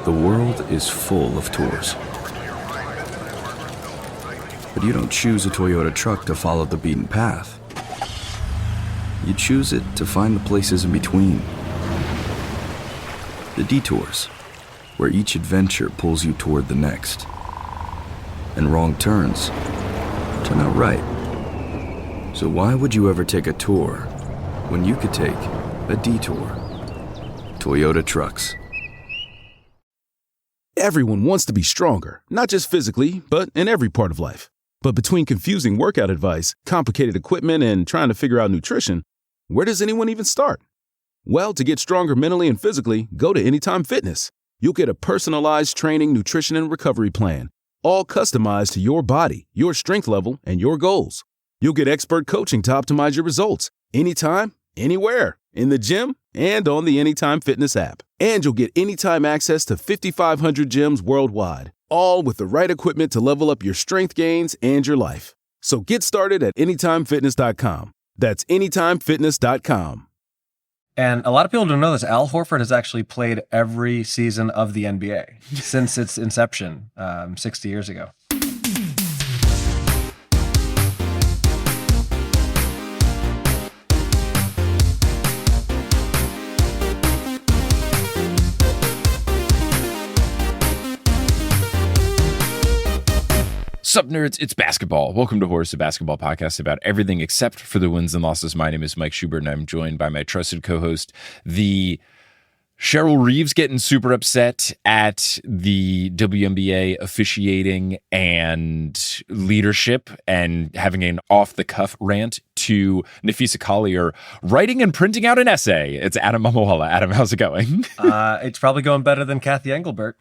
The world is full of tours. But you don't choose a Toyota truck to follow the beaten path. You choose it to find the places in between. The detours, where each adventure pulls you toward the next. And wrong turns turn out right. So why would you ever take a tour when you could take a detour? Toyota Trucks. Everyone wants to be stronger, not just physically, but in every part of life. But between confusing workout advice, complicated equipment, and trying to figure out nutrition, where does anyone even start? Well, to get stronger mentally and physically, go to Anytime Fitness. You'll get a personalized training, nutrition, and recovery plan, all customized to your body, your strength level, and your goals. You'll get expert coaching to optimize your results, anytime, anywhere, in the gym and on the Anytime Fitness app. And you'll get anytime access to 5,500 gyms worldwide, all with the right equipment to level up your strength gains and your life. So get started at AnytimeFitness.com. That's AnytimeFitness.com. And a lot of people don't know this. Al Horford has actually played every season of the NBA since its inception 60 years ago. Sup, nerds? It's basketball. Welcome to Horse, a basketball podcast about everything except for the wins and losses. My name is Mike Schubert, and I'm joined by my trusted co-host, the Cheryl Reeves, getting super upset at the WNBA officiating and leadership and having an off-the-cuff rant, to Napheesa Collier writing and printing out an essay. It's Adam Mamawala. Adam, how's it going? It's probably going better than Kathy Engelbert.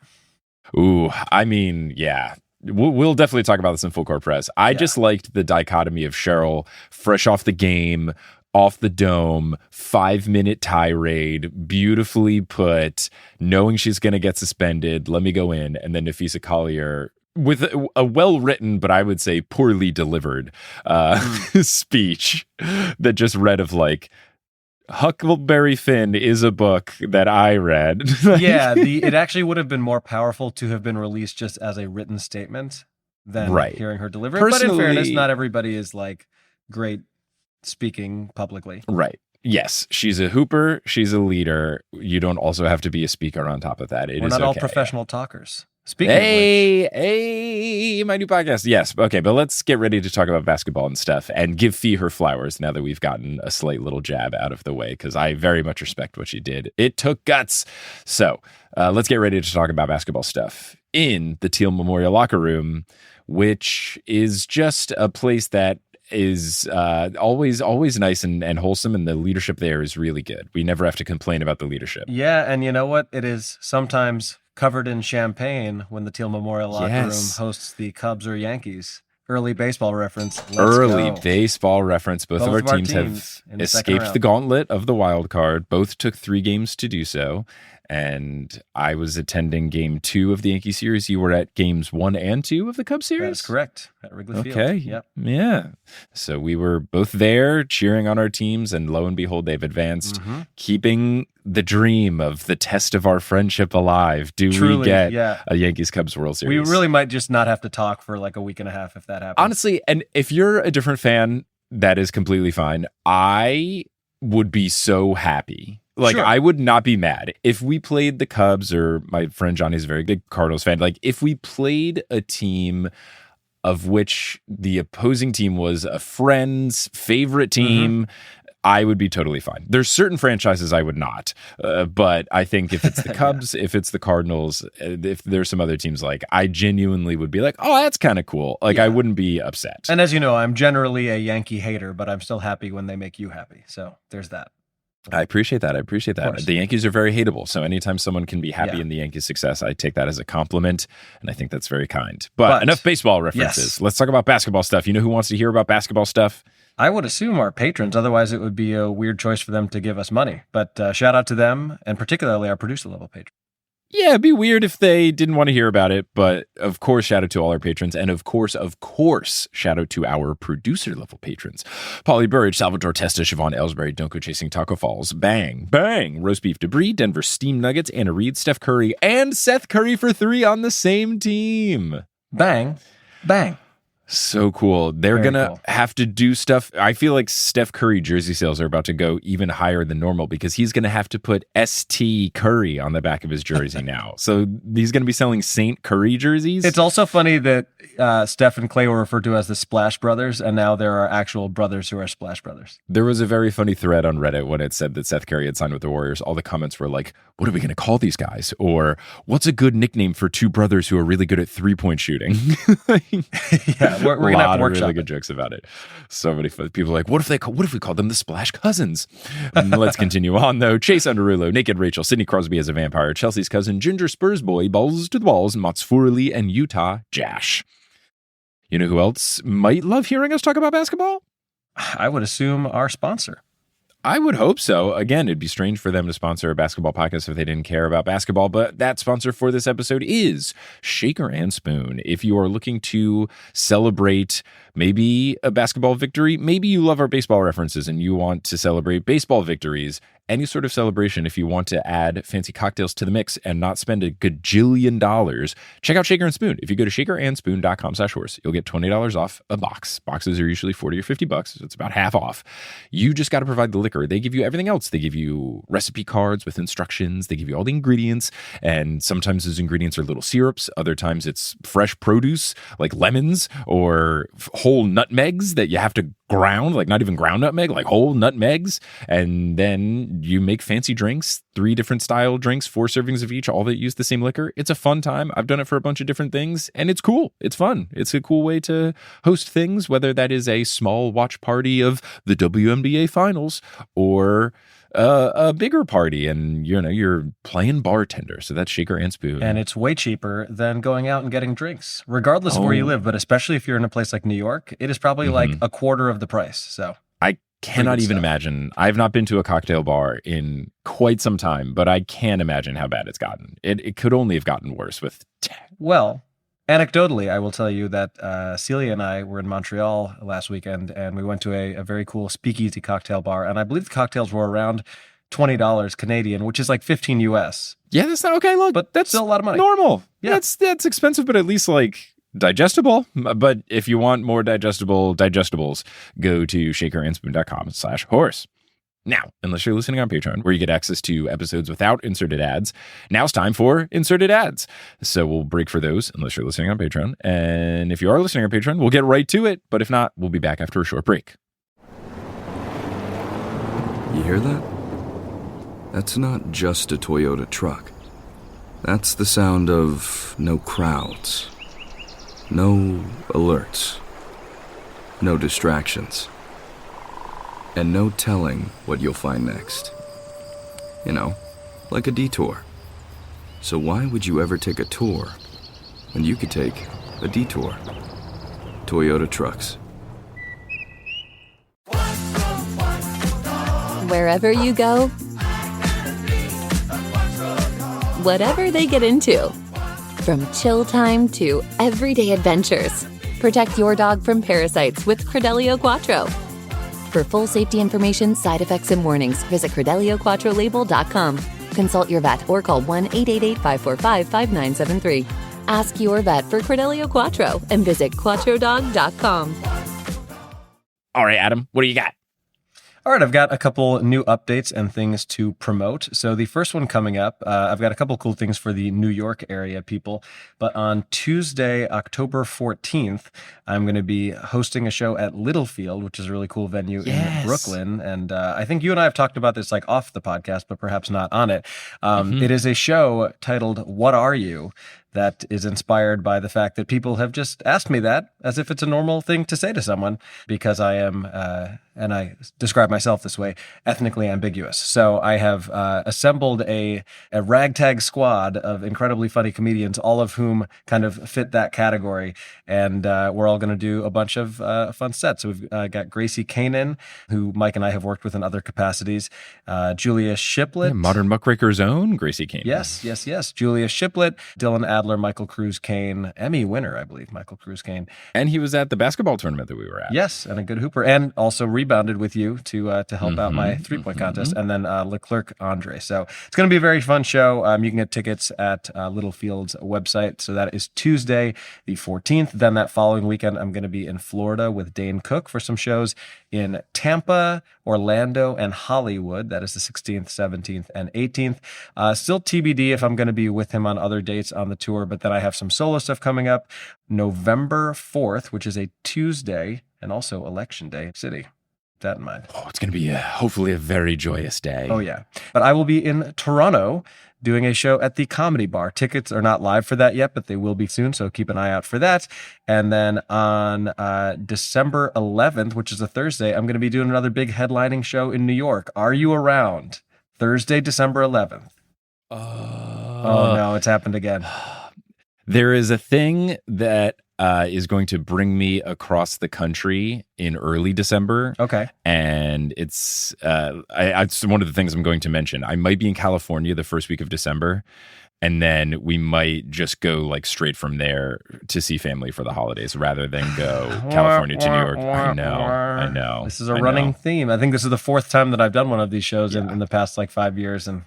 Ooh, I mean, yeah. We'll definitely talk about this in Full Court Press. I just liked the dichotomy of Cheryl, fresh off the game, off the dome, 5-minute tirade, beautifully put, knowing she's going to get suspended, let me go in, and then Napheesa Collier with a well-written, but I would say poorly delivered speech that just read of like, Huckleberry Finn is a book that I read. Yeah, it actually would have been more powerful to have been released just as a written statement than hearing her deliver it. But in fairness, not everybody is like great speaking publicly. Right. Yes, she's a hooper. She's a leader. You don't also have to be a speaker on top of that. We're not all professional talkers. Speaking of which, my new podcast. Yes. Okay, but let's get ready to talk about basketball and stuff and give Phee her flowers now that we've gotten a slight little jab out of the way, because I very much respect what she did. It took guts. So let's get ready to talk about basketball stuff in the Teal Memorial Locker Room, which is just a place that is always nice and wholesome, and the leadership there is really good. We never have to complain about the leadership. Yeah, and you know what? It is sometimes covered in champagne when the Teal Memorial Locker Room hosts the Cubs or Yankees. Early baseball reference. Baseball reference. Both of our teams have escaped the gauntlet of the wild card. Both took 3 games to do so. And I was attending game 2 of the Yankee series. You were at games 1 and 2 of the Cubs series? That is correct. At Wrigley Field. Okay. Yep. Yeah. So we were both there cheering on our teams, and lo and behold, they've advanced, keeping the dream of the test of our friendship alive. We get a Yankees-Cubs World Series? We really might just not have to talk for like a week and a half if that happens. Honestly, and if you're a different fan, that is completely fine. I would be so happy. I would not be mad if we played the Cubs, or my friend Johnny's a very big Cardinals fan. Like, if we played a team of which the opposing team was a friend's favorite team, I would be totally fine. There's certain franchises I would not, but I think if it's the Cubs, if it's the Cardinals, if there's some other teams, like, I genuinely would be like, oh, that's kind of cool. Like, I wouldn't be upset. And as you know, I'm generally a Yankee hater, but I'm still happy when they make you happy. So there's that. I appreciate that. The Yankees are very hateable. So anytime someone can be happy in the Yankees' success, I take that as a compliment, and I think that's very kind. But enough baseball references. Let's talk about basketball stuff. You know who wants to hear about basketball stuff? I would assume our patrons. Otherwise, it would be a weird choice for them to give us money. But shout out to them, and particularly our producer level patrons. Yeah, it'd be weird if they didn't want to hear about it, but of course, shout out to all our patrons, and of course, shout out to our producer-level patrons. Polly Burridge, Salvatore Testa, Siobhan Ellsbury, Don't Go Chasing Taco Falls, Bang, Roast Beef Debris, Denver Steam Nuggets, Anna Reed, Steph Curry, and Seth Curry for 3 on the same team. Bang. So cool. They're going to have to do stuff. I feel like Steph Curry jersey sales are about to go even higher than normal because he's going to have to put ST Curry on the back of his jersey now. So he's going to be selling Saint Curry jerseys. It's also funny that Steph and Clay were referred to as the Splash Brothers, and now there are actual brothers who are Splash Brothers. There was a very funny thread on Reddit when it said that Seth Curry had signed with the Warriors. All the comments were like, what are we going to call these guys? Or what's a good nickname for 2 brothers who are really good at 3-point shooting? Yeah, we're going to have to workshop really good jokes about it. So many people are like, what if we called them the Splash Cousins? Let's continue on though. Chase Underulo, Naked Rachel, Sidney Crosby as a vampire, Chelsea's cousin, Ginger Spurs boy, Balls to the Balls, Mats Furley, and Utah Jash. You know who else might love hearing us talk about basketball? I would assume our sponsor. I would hope so. Again, it'd be strange for them to sponsor a basketball podcast if they didn't care about basketball, but that sponsor for this episode is Shaker and Spoon. If you are looking to celebrate maybe a basketball victory, maybe you love our baseball references and you want to celebrate baseball victories, any sort of celebration, if you want to add fancy cocktails to the mix and not spend a gajillion dollars, check out Shaker and Spoon. If you go to shakerandspoon.com/horse, you'll get $20 off a box. Boxes are usually $40 or $50, so it's about half off. You just got to provide the liquor. They give you everything else. They give you recipe cards with instructions. They give you all the ingredients, and sometimes those ingredients are little syrups. Other times it's fresh produce like lemons or whole nutmegs that you have to ground, like not even ground nutmeg, like whole nutmegs. And then you make fancy drinks, 3 different style drinks, 4 servings of each, all that use the same liquor. It's a fun time. I've done it for a bunch of different things, and it's cool. It's fun. It's a cool way to host things, whether that is a small watch party of the WNBA finals or a bigger party, and you're playing bartender. So that's Shaker and Spoon. And it's way cheaper than going out and getting drinks, regardless of where you live. But especially if you're in a place like New York, it is probably like a quarter of the price. So I cannot even imagine. I've not been to a cocktail bar in quite some time, but I can't imagine how bad it's gotten. It could only have gotten worse with. Well, anecdotally, I will tell you that Celia and I were in Montreal last weekend, and we went to a very cool speakeasy cocktail bar, and I believe the cocktails were around $20 Canadian, which is like 15 US. Yeah, that's not okay. Look, but that's still a lot of money. Normal. Yeah, that's expensive, but at least like digestible. But if you want more digestibles, go to shakerandspoon.com/horse. Now, unless you're listening on Patreon, where you get access to episodes without inserted ads, now it's time for inserted ads. So we'll break for those, unless you're listening on Patreon. And if you are listening on Patreon, we'll get right to it. But if not, we'll be back after a short break. You hear that? That's not just a Toyota truck. That's the sound of no crowds, no alerts, no distractions, and no telling what you'll find next. You know, like a detour. So why would you ever take a tour when you could take a detour? Toyota trucks. Wherever you go, whatever they get into, from chill time to everyday adventures, protect your dog from parasites with Credelio Quattro. For full safety information, side effects, and warnings, visit CredeliaQuattroLabel.com. Consult your vet or call 1-888-545-5973. Ask your vet for Credelio Quattro and visit QuattroDog.com. All right, Adam, what do you got? All right, I've got a couple new updates and things to promote. So the first one coming up, I've got a couple cool things for the New York area people. But on Tuesday, October 14th, I'm going to be hosting a show at Littlefield, which is a really cool venue in Brooklyn. And I think you and I have talked about this like off the podcast, but perhaps not on it. It is a show titled What Are You? that is inspired by the fact that people have just asked me that as if it's a normal thing to say to someone, because I am, and I describe myself this way, ethnically ambiguous. So I have assembled a ragtag squad of incredibly funny comedians, all of whom kind of fit that category. And we're all going to do a bunch of fun sets. So we've got Gracie Kanan, who Mike and I have worked with in other capacities. Julia Shiplett. Yeah, Modern Muckraker's own Gracie Kane. Yes. Julia Shiplett, Dylan Adler, Michael Cruz Kane, Emmy winner, I believe, Michael Cruz Kane. And he was at the basketball tournament that we were at. Yes, and a good hooper. And also rebounded with you to help out my three-point contest. And then Leclerc Andre. So it's going to be a very fun show. You can get tickets at Littlefield's website. So that is Tuesday, the 14th. Then that following weekend, I'm going to be in Florida with Dane Cook for some shows in Tampa, Orlando, and Hollywood. That is the 16th, 17th, and 18th. Still TBD if I'm going to be with him on other dates on the tour, but then I have some solo stuff coming up November 4th, which is a Tuesday, and also Election Day City. Keep that in mind. Oh, it's going to be hopefully a very joyous day. Oh, yeah. But I will be in Toronto doing a show at the Comedy Bar. Tickets are not live for that yet, but they will be soon, so keep an eye out for that. And then on December 11th, which is a Thursday, I'm going to be doing another big headlining show in New York. Are you around? Thursday, December 11th. Oh, no, it's happened again. There is a thing that is going to bring me across the country in early December. Okay. And it's one of the things I'm going to mention. I might be in California the first week of December, and then we might just go like straight from there to see family for the holidays rather than go California to New York. I know. This is a running theme. I think this is the fourth time that I've done one of these shows in the past like 5 years, and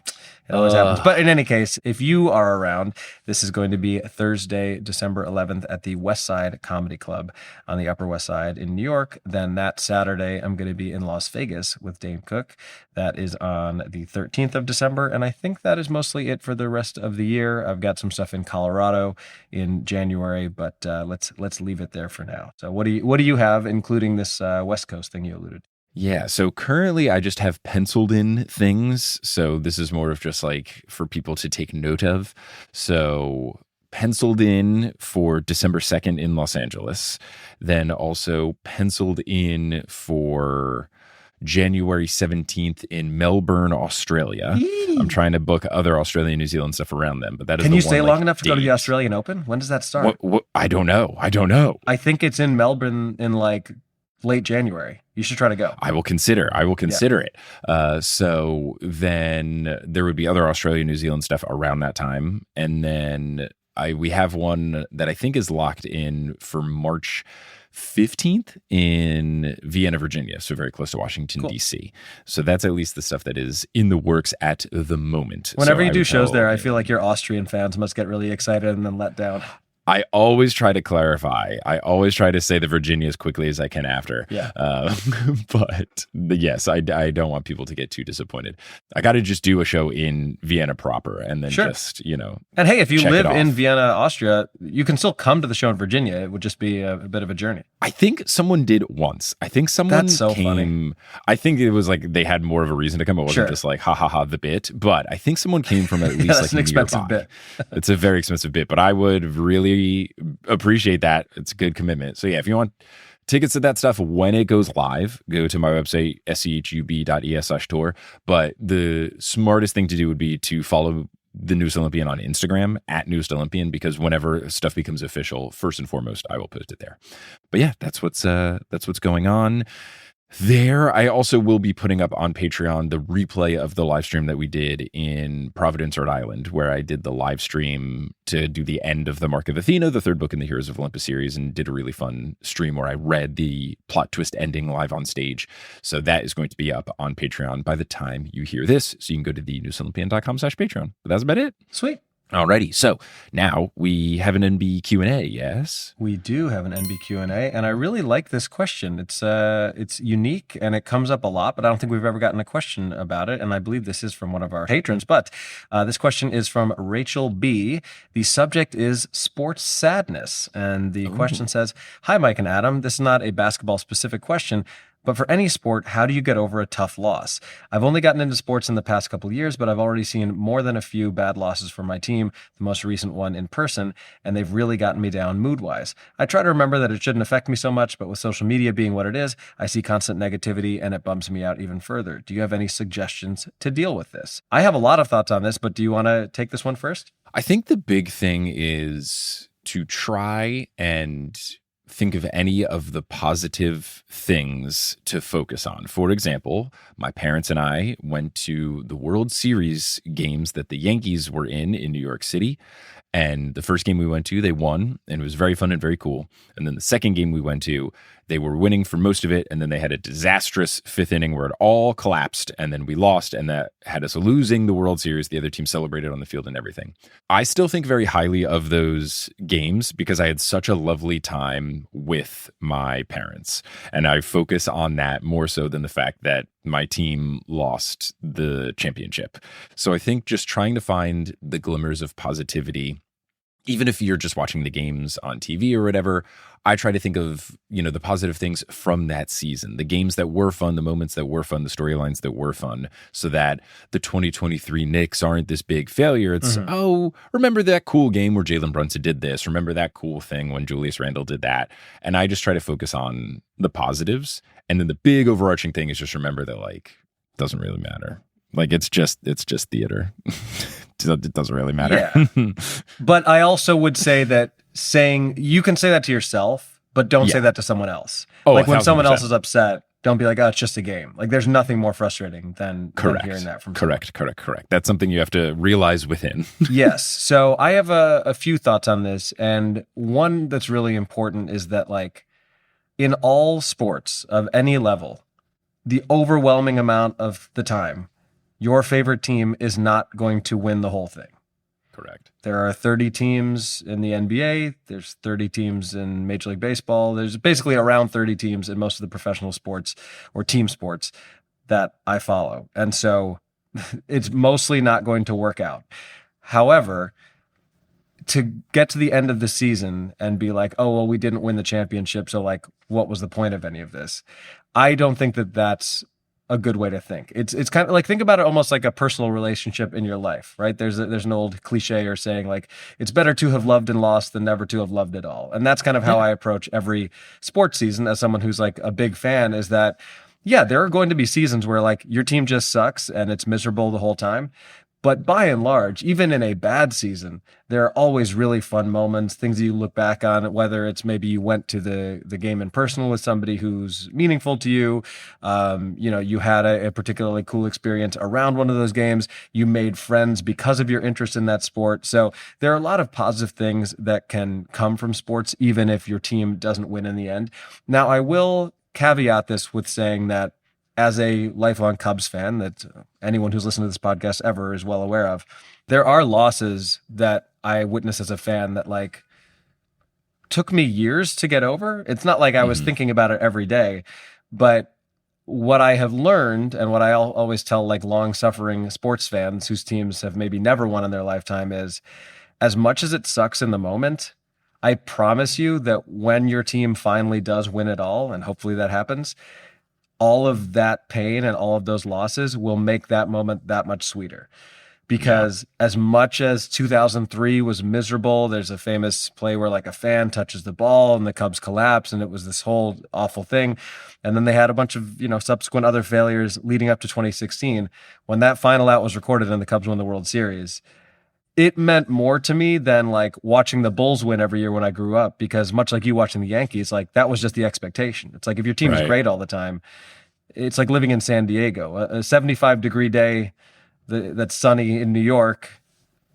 it always happens. But in any case, if you are around, this is going to be Thursday, December 11th at the West Side Comedy Club on the Upper West Side in New York. Then that Saturday, I'm going to be in Las Vegas with Dane Cook. That is on the 13th of December. And I think that is mostly it for the rest of the year. I've got some stuff in Colorado in January, but let's leave it there for now. So what do you have, including this West Coast thing you alluded to? Yeah, so currently I just have penciled in things. So this is more of just like for people to take note of. So penciled in for December 2nd in Los Angeles, then also penciled in for January 17th in Melbourne, Australia. I'm trying to book other Australia and New Zealand stuff around them, but that is Can the you one, stay like, long enough to go to the date. Australian Open? When does that start? What? I don't know. I think it's in Melbourne in like late January. You should try to go. I will consider it. So then there would be other Australia, New Zealand stuff around that time. And then we have one that I think is locked in for March 15th in Vienna, Virginia. So very close to Washington, D.C. So that's at least the stuff that is in the works at the moment. Whenever So you I do would shows tell- there, I feel like your Austrian fans must get really excited and then let down. I always try to clarify. I always try to say the Virginia as quickly as I can after. Yeah. But yes, I don't want people to get too disappointed. I got to just do a show in Vienna proper and then just, And hey, if you check live it in off. Vienna, Austria, you can still come to the show in Virginia. It would just be a bit of a journey. I think someone did once. I think someone That's so came. funny. I think it was like they had more of a reason to come. It wasn't Sure. just like ha ha ha the bit. But I think someone came from at least That's like an expensive nearby. bit. It's a very expensive bit, but I would really appreciate that. It's a good commitment. So yeah, if you want tickets to that stuff when it goes live, go to my website schub.es/tour. But the smartest thing to do would be to follow the Newest Olympian on Instagram at Newest Olympian, because whenever stuff becomes official, first and foremost, I will post it there. But yeah, that's what's going on there. I also will be putting up on Patreon the replay of the live stream that we did in Providence, Rhode Island, where I did the live stream to do the end of the Mark of Athena, the third book in the Heroes of Olympus series, and did a really fun stream where I read the plot twist ending live on stage. So that is going to be up on Patreon by the time you hear this. So you can go to thenewsolympian.com/Patreon. But that's about it. Sweet. Alrighty, so now we have an NB Q&A, yes? We do have an NB Q&A, and I really like this question. It's unique, and it comes up a lot, but I don't think we've ever gotten a question about it, and I believe this is from one of our patrons. But this question is from Rachel B. The subject is sports sadness, and the question says, "Hi, Mike and Adam. This is not a basketball-specific question, But for any sport, how do you get over a tough loss? I've only gotten into sports in the past couple of years, but I've already seen more than a few bad losses from my team, the most recent one in person, and they've really gotten me down mood-wise. I try to remember that it shouldn't affect me so much, but with social media being what it is, I see constant negativity and it bums me out even further. Do you have any suggestions to deal with this? I have a lot of thoughts on this, but do you want to take this one first? I think the big thing is to try and think of any of the positive things to focus on. For example, my parents and I went to the World Series games that the Yankees were in New York City. And the first game we went to, they won, and it was very fun and very cool. And then the second game we went to, they were winning for most of it, and then they had a disastrous fifth inning where it all collapsed, and then we lost, and that had us losing the World Series. The other team celebrated on the field and everything. I still think very highly of those games because I had such a lovely time with my parents, and I focus on that more so than the fact that my team lost the championship. So I think just trying to find the glimmers of positivity, even if you're just watching the games on TV or whatever, I try to think of, the positive things from that season, the games that were fun, the moments that were fun, the storylines that were fun, so that the 2023 Knicks aren't this big failure. It's, oh, remember that cool game where Jalen Brunson did this? Remember that cool thing when Julius Randle did that? And I just try to focus on the positives. And then the big overarching thing is just remember that, it doesn't really matter. It's just theater. It doesn't really matter. Yeah. But I also would say that you can say that to yourself, but don't say that to someone else. Oh, when someone else is upset, don't be like, oh, it's just a game. There's nothing more frustrating than hearing that from someone. Correct. That's something you have to realize within. Yes. So I have a few thoughts on this. And one that's really important is that, in all sports of any level, the overwhelming amount of the time, your favorite team is not going to win the whole thing. Correct. There are 30 teams in the NBA. There's 30 teams in Major League Baseball. There's basically around 30 teams in most of the professional sports or team sports that I follow. And so it's mostly not going to work out. However, to get to the end of the season and be like, oh, well, we didn't win the championship, so what was the point of any of this? I don't think that that's a good way to think. It's kind of think about it almost like a personal relationship in your life, right? There's an old cliche or saying it's better to have loved and lost than never to have loved at all. And that's kind of how I approach every sports season as someone who's a big fan, is that, yeah, there are going to be seasons where your team just sucks and it's miserable the whole time. But by and large, even in a bad season, there are always really fun moments, things that you look back on, whether it's maybe you went to the game in person with somebody who's meaningful to you. You had a particularly cool experience around one of those games. You made friends because of your interest in that sport. So there are a lot of positive things that can come from sports, even if your team doesn't win in the end. Now, I will caveat this with saying that, as a lifelong Cubs fan that anyone who's listened to this podcast ever is well aware of, there are losses that I witnessed as a fan that took me years to get over. It's not like I was thinking about it every day, but what I have learned and what I always tell long-suffering sports fans whose teams have maybe never won in their lifetime is, as much as it sucks in the moment, I promise you that when your team finally does win it all, and hopefully that happens, all of that pain and all of those losses will make that moment that much sweeter. Because as much as 2003 was miserable, there's a famous play where a fan touches the ball and the Cubs collapse, and it was this whole awful thing. And then they had a bunch of, subsequent other failures leading up to 2016. When that final out was recorded and the Cubs won the World Series, it meant more to me than watching the Bulls win every year when I grew up, because much like you watching the Yankees, that was just the expectation. It's if your team is great all the time, it's like living in San Diego. A 75-degree day that's sunny in New York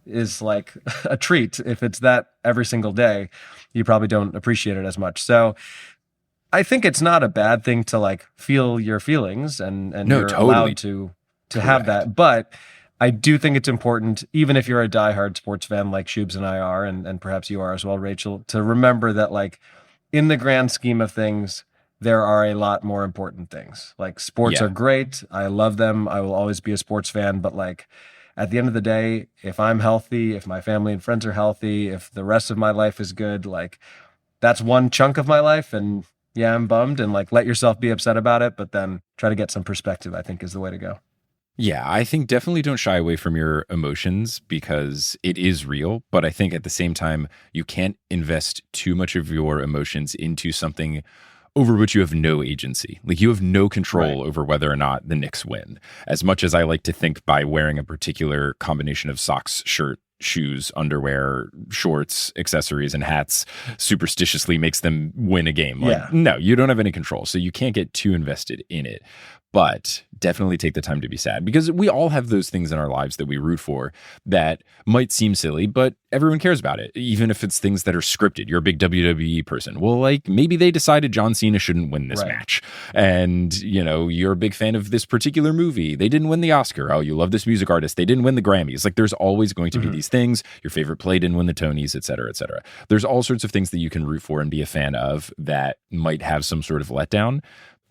is a treat. If it's that every single day, you probably don't appreciate it as much. So I think it's not a bad thing to feel your feelings and no, you're totally. allowed to have that. But I do think it's important, even if you're a diehard sports fan like Shubes and I are, and perhaps you are as well, Rachel, to remember that in the grand scheme of things, there are a lot more important things. Sports are great. I love them. I will always be a sports fan. But at the end of the day, if I'm healthy, if my family and friends are healthy, if the rest of my life is good, that's one chunk of my life. And yeah, I'm bummed, and like let yourself be upset about it, but then try to get some perspective, I think is the way to go. Yeah, I think definitely don't shy away from your emotions because it is real. But I think at the same time, you can't invest too much of your emotions into something over which you have no agency. Like you have no control over whether or not the Knicks win. As much as I like to think by wearing a particular combination of socks, shirt, shoes, underwear, shorts, accessories, and hats superstitiously makes them win a game. Like, no, you don't have any control. So you can't get too invested in it. But definitely take the time to be sad because we all have those things in our lives that we root for that might seem silly, but everyone cares about it. Even if it's things that are scripted. You're a big WWE person. Well, like maybe they decided John Cena shouldn't win this match. And, you know, you're a big fan of this particular movie. They didn't win the Oscar. Oh, you love this music artist. They didn't win the Grammys. Like there's always going to be these things. Your favorite play didn't win the Tonys, et cetera, et cetera. There's all sorts of things that you can root for and be a fan of that might have some sort of letdown.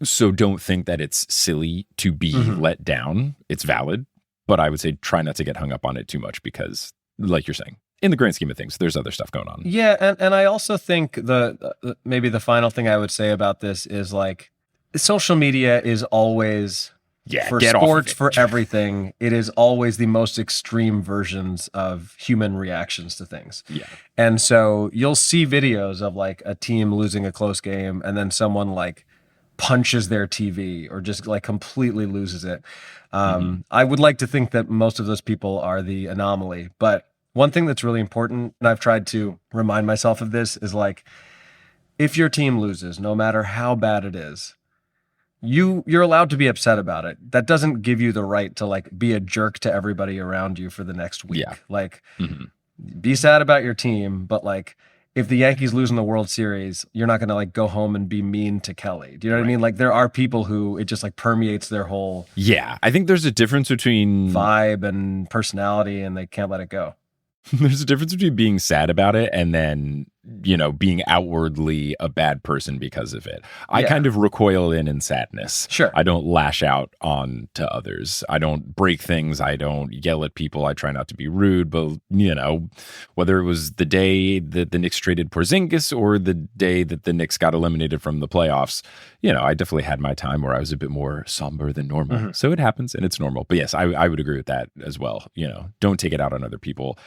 So don't think that it's silly to be let down. It's valid, but I would say try not to get hung up on it too much because, like you're saying, in the grand scheme of things, there's other stuff going on. Yeah, and I also think maybe the final thing I would say about this is like social media is always for sports, for everything. It is always the most extreme versions of human reactions to things. Yeah, and so you'll see videos of like a team losing a close game, and then someone like punches their TV or just like completely loses it. I would like to think that most of those people are the anomaly. But one thing that's really important, and I've tried to remind myself of this, is like, if your team loses, no matter how bad it is, you're allowed to be upset about it. That doesn't give you the right to like be a jerk to everybody around you for the next week. Yeah. Like, be sad about your team, but like, if the Yankees lose in the World Series, you're not going to like go home and be mean to Kelly. Do you know what I mean? Like there are people who it just like permeates their whole I think there's a difference between vibe and personality and they can't let it go. There's a difference between being sad about it and then, you know, being outwardly a bad person because of it. I kind of recoil in sadness. Sure. I don't lash out on to others. I don't break things. I don't yell at people. I try not to be rude. But, you know, whether it was the day that the Knicks traded Porzingis or the day that the Knicks got eliminated from the playoffs, you know, I definitely had my time where I was a bit more somber than normal. So it happens and it's normal. But yes, I would agree with that as well. You know, don't take it out on other people.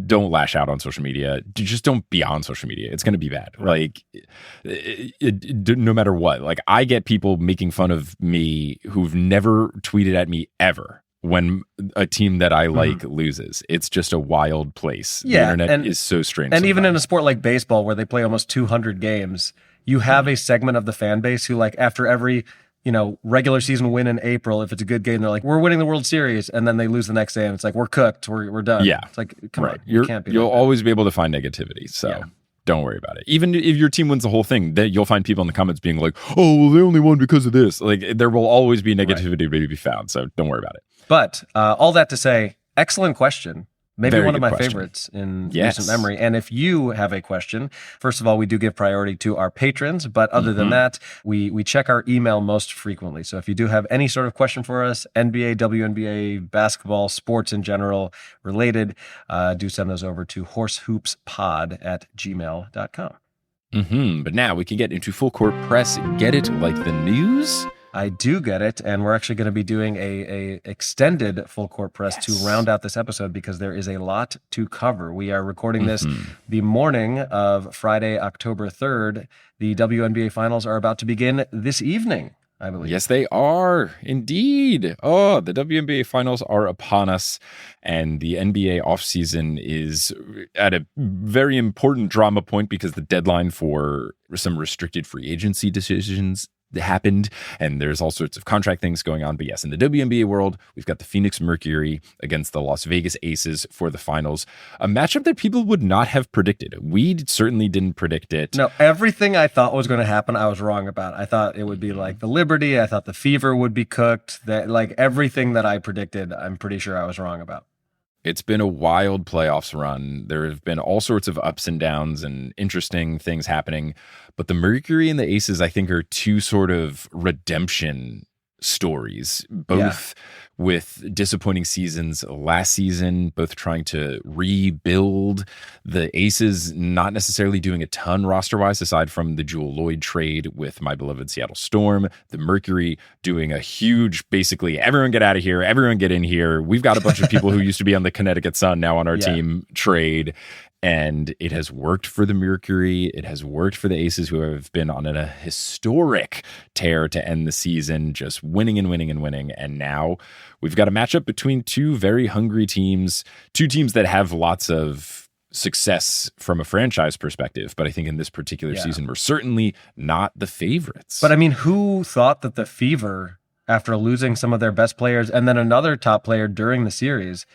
Don't lash out on social media. Just don't be on social media. It's going to be bad. Like no matter what, like I get people making fun of me who've never tweeted at me ever when a team that I like loses. It's just a wild place. The internet is so strange. And even in a sport like baseball where they play almost 200 games, you have a segment of the fan base who like after every, you know, regular season win in April, if it's a good game, they're like, we're winning the World Series. And then they lose the next day and it's like, we're cooked. We're done. Yeah. It's like, come on. You'll always be able to find negativity. So don't worry about it. Even if your team wins the whole thing, you'll find people in the comments being like, oh, well, they only won because of this. Like there will always be negativity to be found. So don't worry about it. But all that to say, excellent question. Maybe Very one of good my question. favorites in recent memory. And if you have a question, first of all, we do give priority to our patrons. But other than that, we check our email most frequently. So if you do have any sort of question for us, NBA, WNBA, basketball, sports in general related, do send those over to horsehoopspod@gmail.com. But now we can get into full court press. Get it like the news? I do get it, and we're actually going to be doing a extended full court press to round out this episode because there is a lot to cover. We are recording this the morning of Friday, October 3rd. The WNBA finals are about to begin this evening, I believe. Yes, they are indeed. Oh, the WNBA finals are upon us, and the NBA offseason is at a very important drama point because the deadline for some restricted free agency decisions happened, and there's all sorts of contract things going on. But yes, in the WNBA world, we've got the Phoenix Mercury against the Las Vegas Aces for the finals, a matchup that people would not have predicted. We certainly didn't predict it. No, everything I thought was going to happen, I was wrong about. I thought it would be like the Liberty. I thought the Fever would be cooked. That like everything that I predicted, I'm pretty sure I was wrong about. It's been a wild playoffs run. There have been all sorts of ups and downs and interesting things happening. But the Mercury and the Aces, I think, are two sort of redemption stories, both with disappointing seasons last season, both trying to rebuild, the Aces not necessarily doing a ton roster-wise aside from the Jewel Lloyd trade with my beloved Seattle Storm, the Mercury doing a huge, basically, everyone get out of here, everyone get in here. We've got a bunch of people who used to be on the Connecticut Sun now on our team trade. And it has worked for the Mercury. It has worked for the Aces, who have been on a historic tear to end the season, just winning and winning and winning. And now we've got a matchup between two very hungry teams, two teams that have lots of success from a franchise perspective. But I think in this particular season, we're certainly not the favorites. But I mean, who thought that the Fever, after losing some of their best players and then another top player during the series,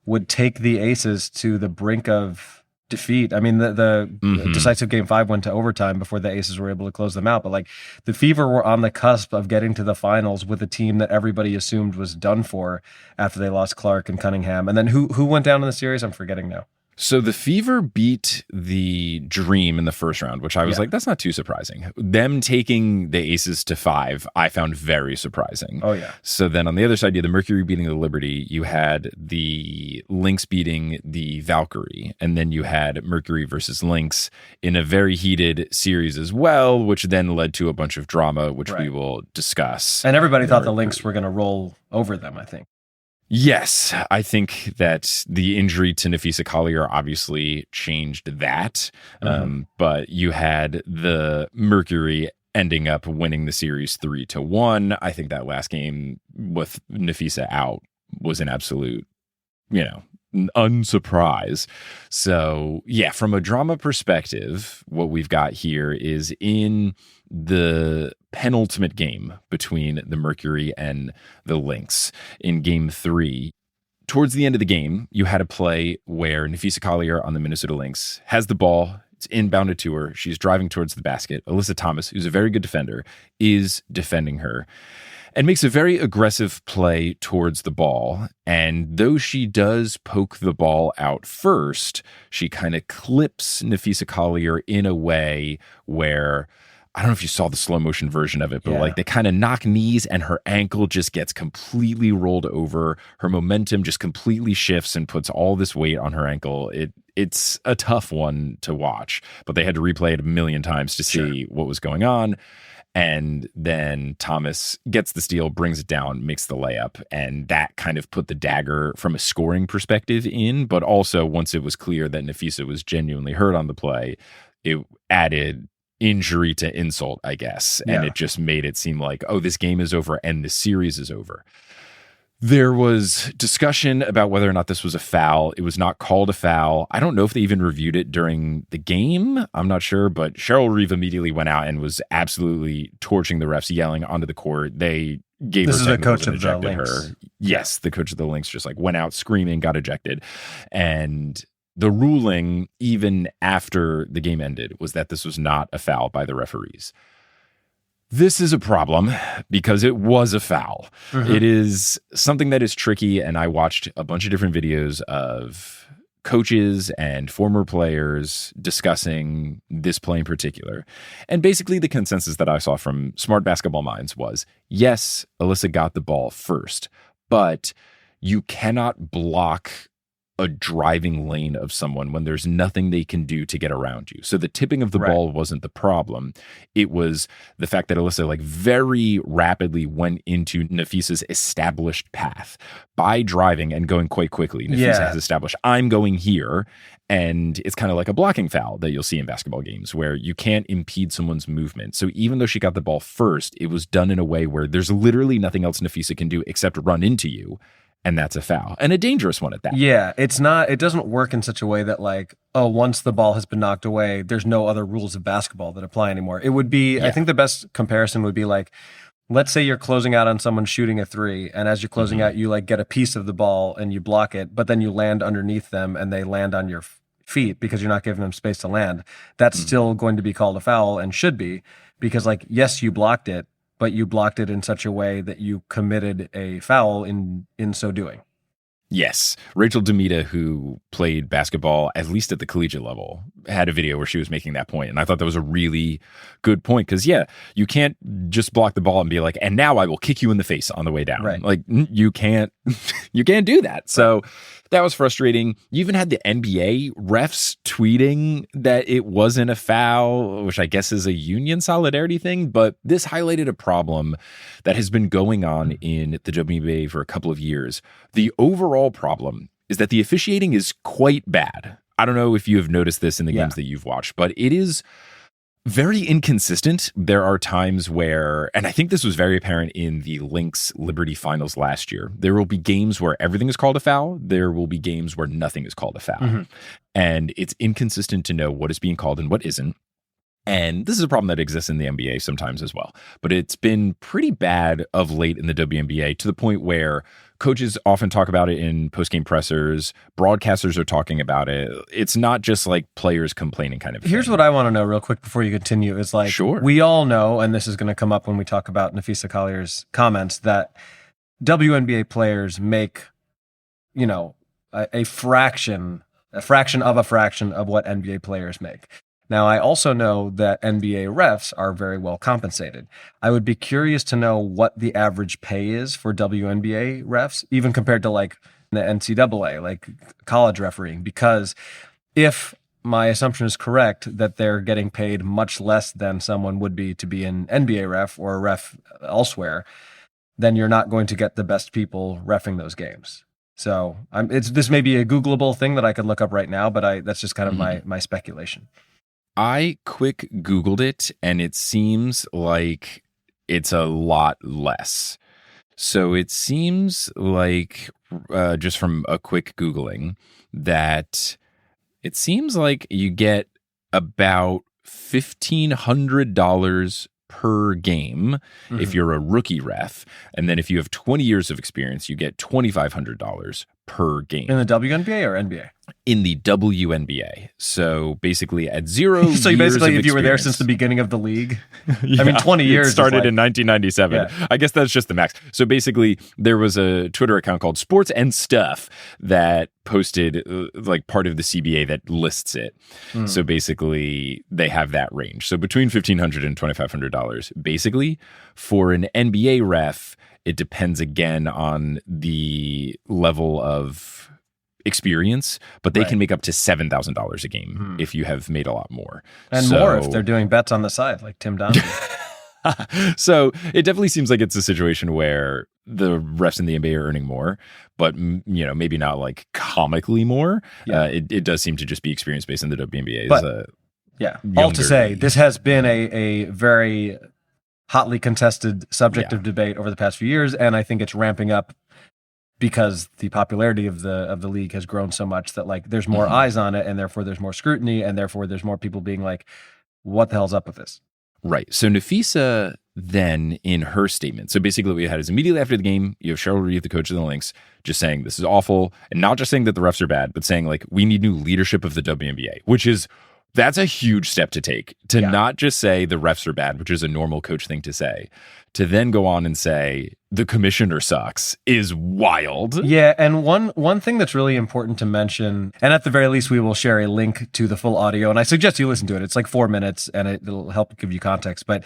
would take the Aces to the brink of defeat? I mean, the decisive game 5 went to overtime before the Aces were able to close them out. But like, the Fever were on the cusp of getting to the finals with a team that everybody assumed was done for after they lost Clark and Cunningham. And then who went down in the series? I'm forgetting now. So the Fever beat the Dream in the first round, which I was like, that's not too surprising. Them taking the Aces to 5, I found very surprising. Oh, yeah. So then on the other side, you had the Mercury beating the Liberty. You had the Lynx beating the Valkyrie. And then you had Mercury versus Lynx in a very heated series as well, which then led to a bunch of drama, which we will discuss. And everybody thought the Lynx were going to roll over them, I think. Yes, I think that the injury to Napheesa Collier obviously changed that. But you had the Mercury ending up winning the series 3-1. I think that last game with Napheesa out was an absolute, unsurprise. So yeah, from a drama perspective, what we've got here is in the penultimate game between the Mercury and the Lynx in game 3. Towards the end of the game, you had a play where Napheesa Collier on the Minnesota Lynx has the ball. It's inbounded to her. She's driving towards the basket. Alyssa Thomas, who's a very good defender, is defending her and makes a very aggressive play towards the ball. And though she does poke the ball out first, she kind of clips Napheesa Collier in a way where, I don't know if you saw the slow motion version of it, but like they kind of knock knees and her ankle just gets completely rolled over. Her momentum just completely shifts and puts all this weight on her ankle. It's a tough one to watch, but they had to replay it a million times to see what was going on. And then Thomas gets the steal, brings it down, makes the layup. And that kind of put the dagger from a scoring perspective in. But also, once it was clear that Napheesa was genuinely hurt on the play, it added injury to insult, I guess. And it just made it seem like, oh, this game is over and the series is over. There was discussion about whether or not this was a foul. It was not called a foul. I don't know if they even reviewed it during the game. I'm not sure, but Cheryl Reeve immediately went out and was absolutely torching the refs, yelling onto the court. They gave her the coach and of the ejected Lynx. her. Yes, the coach of the Lynx just like went out screaming, got ejected. And the ruling, even after the game ended, was that this was not a foul by the referees. This is a problem because it was a foul. It is something that is tricky, and I watched a bunch of different videos of coaches and former players discussing this play in particular. And basically the consensus that I saw from smart basketball minds was, yes, Alyssa got the ball first, but you cannot block a driving lane of someone when there's nothing they can do to get around you. So the tipping of the ball wasn't the problem. It was the fact that Alyssa like very rapidly went into Napheesa's established path by driving and going quite quickly. Napheesa has established, I'm going here. And it's kind of like a blocking foul that you'll see in basketball games where you can't impede someone's movement. So even though she got the ball first, it was done in a way where there's literally nothing else Napheesa can do except run into you. And that's a foul, and a dangerous one at that. Yeah, it doesn't work in such a way that like, oh, once the ball has been knocked away, there's no other rules of basketball that apply anymore. It would be, I think the best comparison would be like, let's say you're closing out on someone shooting a 3, and as you're closing out, you like get a piece of the ball and you block it, but then you land underneath them and they land on your feet because you're not giving them space to land. That's still going to be called a foul and should be, because like, yes, you blocked it, but you blocked it in such a way that you committed a foul in so doing. Yes. Rachel Demita, who played basketball, at least at the collegiate level, had a video where she was making that point. And I thought that was a really good point because, yeah, you can't just block the ball and be like, and now I will kick you in the face on the way down. Right. Like, you can't do that. So that was frustrating. You even had the NBA refs tweeting that it wasn't a foul, which I guess is a union solidarity thing. But this highlighted a problem that has been going on in the WNBA for a couple of years. The overall problem is that the officiating is quite bad. I don't know if you have noticed this in the games that you've watched, but it is very inconsistent. There are times where, and I think this was very apparent in the Lynx Liberty finals last year, there will be games where everything is called a foul. There will be games where nothing is called a foul. Mm-hmm. And it's inconsistent to know what is being called and what isn't. And this is a problem that exists in the NBA sometimes as well. But it's been pretty bad of late in the WNBA to the point where coaches often talk about it in post-game pressers. Broadcasters are talking about it. It's not just like players complaining kind of thing. Here's what I want to know real quick before you continue is like, sure. We all know, and this is going to come up when we talk about Napheesa Collier's comments, that WNBA players make, you know, a fraction of what NBA players make. Now, I also know that NBA refs are very well compensated. I would be curious to know what the average pay is for WNBA refs, even compared to like the NCAA, like college refereeing, because if my assumption is correct that they're getting paid much less than someone would be to be an NBA ref or a ref elsewhere, then you're not going to get the best people reffing those games. So this may be a Googleable thing that I could look up right now, but that's just kind of my speculation. I quick Googled it, and it seems like it's a lot less. So it seems like, just from a quick Googling, that it seems like you get about $1,500 per game if you're a rookie ref. And then if you have 20 years of experience, you get $2,500 per game. In the WNBA or NBA? In the WNBA. So basically at 0 so years basically, of if you were there experience- since the beginning of the league, Yeah, I mean, 20 years it started is in 1997. Yeah. I guess that's just the max. So basically, there was a Twitter account called Sports and Stuff that posted like part of the CBA that lists it. So basically, they have that range. So between $1,500 and $2,500. Basically, for an NBA ref, it depends again on the level of experience, but they can make up to $7,000 a game if you have made a lot more. And more if they're doing bets on the side, like Tim Donaghy. So it definitely seems like it's a situation where the refs in the NBA are earning more, but maybe not like comically more. Yeah. It does seem to just be experience based in the WNBA. But, all to say, this has been a very hotly contested subject of debate over the past few years, and I think it's ramping up because the popularity of the league has grown so much that like there's more eyes on it, and therefore there's more scrutiny, and therefore there's more people being like, what the hell's up with this? Right. So Napheesa then in her statement, so basically what we had is immediately after the game, you have Cheryl Reeve, the coach of the Lynx, just saying this is awful, and not just saying that the refs are bad, but saying like we need new leadership of the WNBA, that's a huge step to take, to not just say the refs are bad, which is a normal coach thing to say, to then go on and say the commissioner sucks is wild. Yeah, and one thing that's really important to mention, and at the very least we will share a link to the full audio, and I suggest you listen to it. It's like 4 minutes, and it'll help give you context. But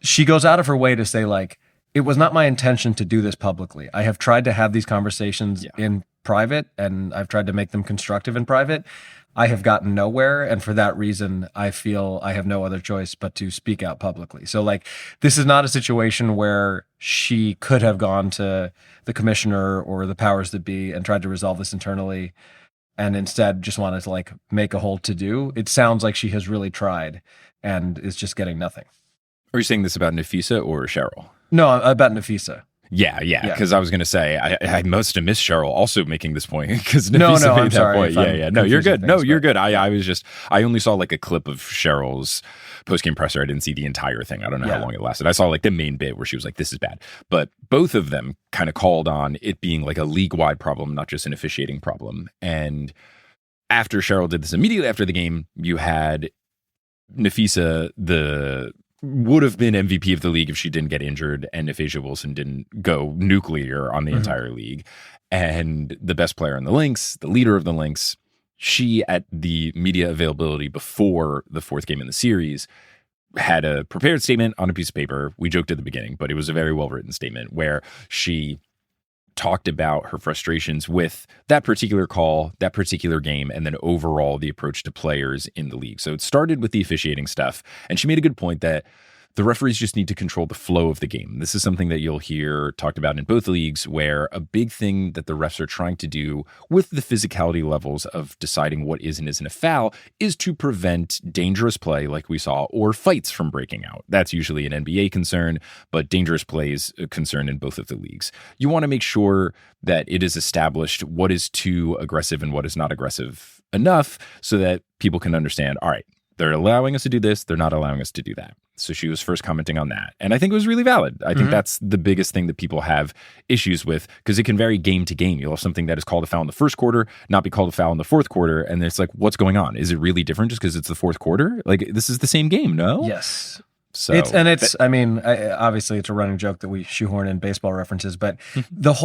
she goes out of her way to say like, it was not my intention to do this publicly. I have tried to have these conversations in private, and I've tried to make them constructive in private. I have gotten nowhere, and for that reason, I feel I have no other choice but to speak out publicly. So, like, this is not a situation where she could have gone to the commissioner or the powers that be and tried to resolve this internally, and instead just wanted to, like, make a whole to-do. It sounds like she has really tried and is just getting nothing. Are you saying this about Napheesa or Cheryl? No, about Napheesa. Yeah, because I was going to say, I must have missed Cheryl also making this point, because Napheesa no, made I'm that sorry point. Yeah, no, you're good. You're good. I only saw like a clip of Cheryl's post-game presser. I didn't see the entire thing. I don't know how long it lasted. I saw like the main bit where she was like, this is bad. But both of them kind of called on it being like a league-wide problem, not just an officiating problem. And after Cheryl did this, immediately after the game, you had Napheesa, the would have been MVP of the league if she didn't get injured and if A'ja Wilson didn't go nuclear on the entire league. And the best player in the Lynx, the leader of the Lynx, she, at the media availability before the fourth game in the series, had a prepared statement on a piece of paper. We joked at the beginning, but it was a very well-written statement where she talked about her frustrations with that particular call, that particular game, and then overall the approach to players in the league. So it started with the officiating stuff, and she made a good point that the referees just need to control the flow of the game. This is something that you'll hear talked about in both leagues, where a big thing that the refs are trying to do with the physicality levels of deciding what is and isn't a foul is to prevent dangerous play like we saw, or fights from breaking out. That's usually an NBA concern, but dangerous play is a concern in both of the leagues. You want to make sure that it is established what is too aggressive and what is not aggressive enough so that people can understand, all right, they're allowing us to do this, they're not allowing us to do that. So she was first commenting on that. And I think it was really valid. I think that's the biggest thing that people have issues with, because it can vary game to game. You'll have something that is called a foul in the first quarter, not be called a foul in the fourth quarter. And it's like, what's going on? Is it really different just because it's the fourth quarter? Like, this is the same game, no? Yes. So Obviously it's a running joke that we shoehorn in baseball references, but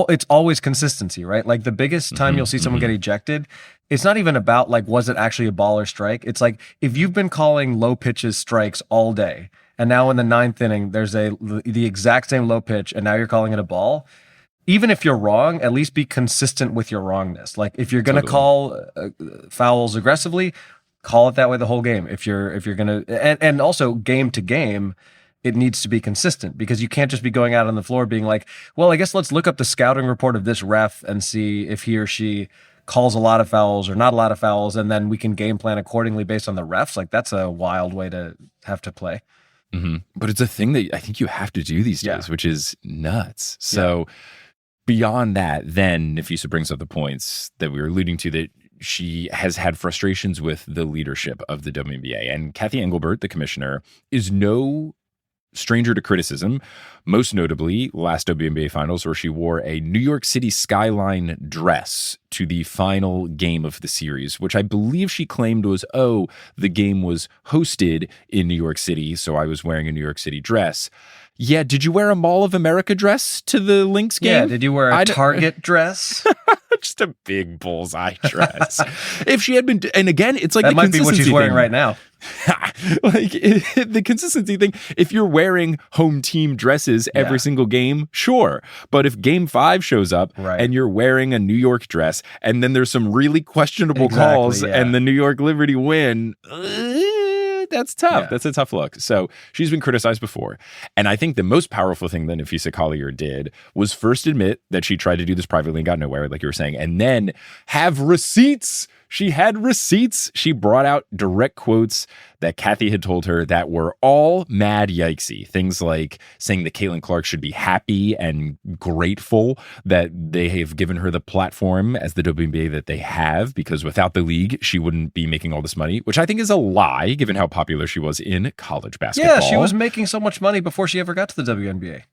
it's always consistency, right? Like the biggest time you'll see someone get ejected, it's not even about like, was it actually a ball or strike? It's like, if you've been calling low pitches strikes all day, and now in the ninth inning, there's the exact same low pitch, and now you're calling it a ball. Even if you're wrong, at least be consistent with your wrongness. Like if you're going to call fouls aggressively, call it that way the whole game. If you're going to, and also game to game, it needs to be consistent, because you can't just be going out on the floor being like, well, I guess let's look up the scouting report of this ref and see if he or she calls a lot of fouls or not a lot of fouls, and then we can game plan accordingly based on the refs. Like that's a wild way to have to play. But it's a thing that I think you have to do these days, which is nuts. So beyond that, then Napheesa brings up the points that we were alluding to, that she has had frustrations with the leadership of the WNBA. And Cathy Engelbert, the commissioner, is no stranger to criticism, most notably last WNBA finals, where she wore a New York City skyline dress to the final game of the series, which I believe she claimed was, the game was hosted in New York City, so I was wearing a New York City dress. Yeah, did you wear a Mall of America dress to the Lynx game? Yeah, did you wear a Target dress? Just a big bullseye dress. If she had been, and again, it's like that might be what she's wearing right now. Like the consistency thing. If you're wearing home team dresses every single game, sure. But if game 5 shows up and you're wearing a New York dress, and then there's some really questionable calls and the New York Liberty win, that's tough. That's a tough look. So she's been criticized before. And I think the most powerful thing that Napheesa Collier did was first admit that she tried to do this privately and got nowhere, like you were saying, and then have receipts. She had receipts. She brought out direct quotes that Cathy had told her that were all mad yikesy. Things like saying that Caitlin Clark should be happy and grateful that they have given her the platform as the WNBA that they have, because without the league, she wouldn't be making all this money, which I think is a lie, given how popular she was in college basketball. Yeah, she was making so much money before she ever got to the WNBA.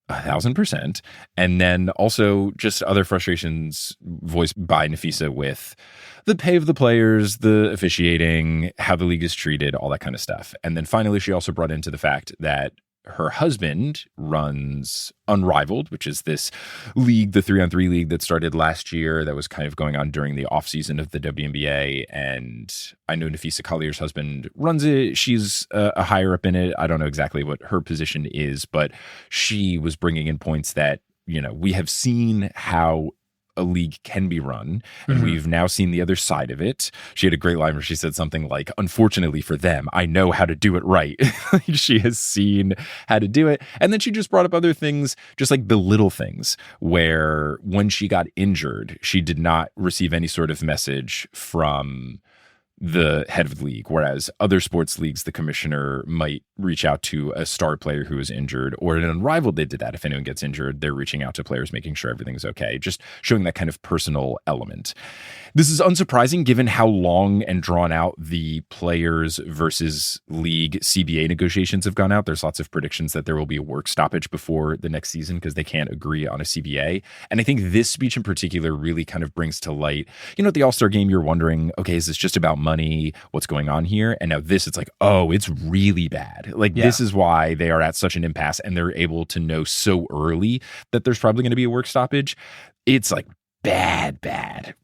1,000%. And then also just other frustrations voiced by Napheesa with the pay of the players, the officiating, how the league is treated, all that kind of stuff. And then finally, she also brought into the fact that her husband runs Unrivaled, which is this league, the 3-on-3 league that started last year, that was kind of going on during the offseason of the WNBA. And I know Napheesa Collier's husband runs it. She's a higher up in it. I don't know exactly what her position is, but she was bringing in points that, we have seen how a league can be run, and we've now seen the other side of it. She had a great line where she said something like, unfortunately for them, I know how to do it right. She has seen how to do it. And then she just brought up other things, just like the little things, where when she got injured, she did not receive any sort of message from the head of the league, whereas other sports leagues, the commissioner might reach out to a star player who is injured, or in Unrivaled, they did that. If anyone gets injured, they're reaching out to players, making sure everything's okay, just showing that kind of personal element. This is unsurprising given how long and drawn out the players versus league CBA negotiations have gone out. There's lots of predictions that there will be a work stoppage before the next season because they can't agree on a CBA. And I think this speech in particular really kind of brings to light, at the All-Star game, you're wondering, okay, is this just about money? money, what's going on here. And now this, it's like, oh, it's really bad. Like this is why they are at such an impasse, and they're able to know so early that there's probably going to be a work stoppage. It's like bad.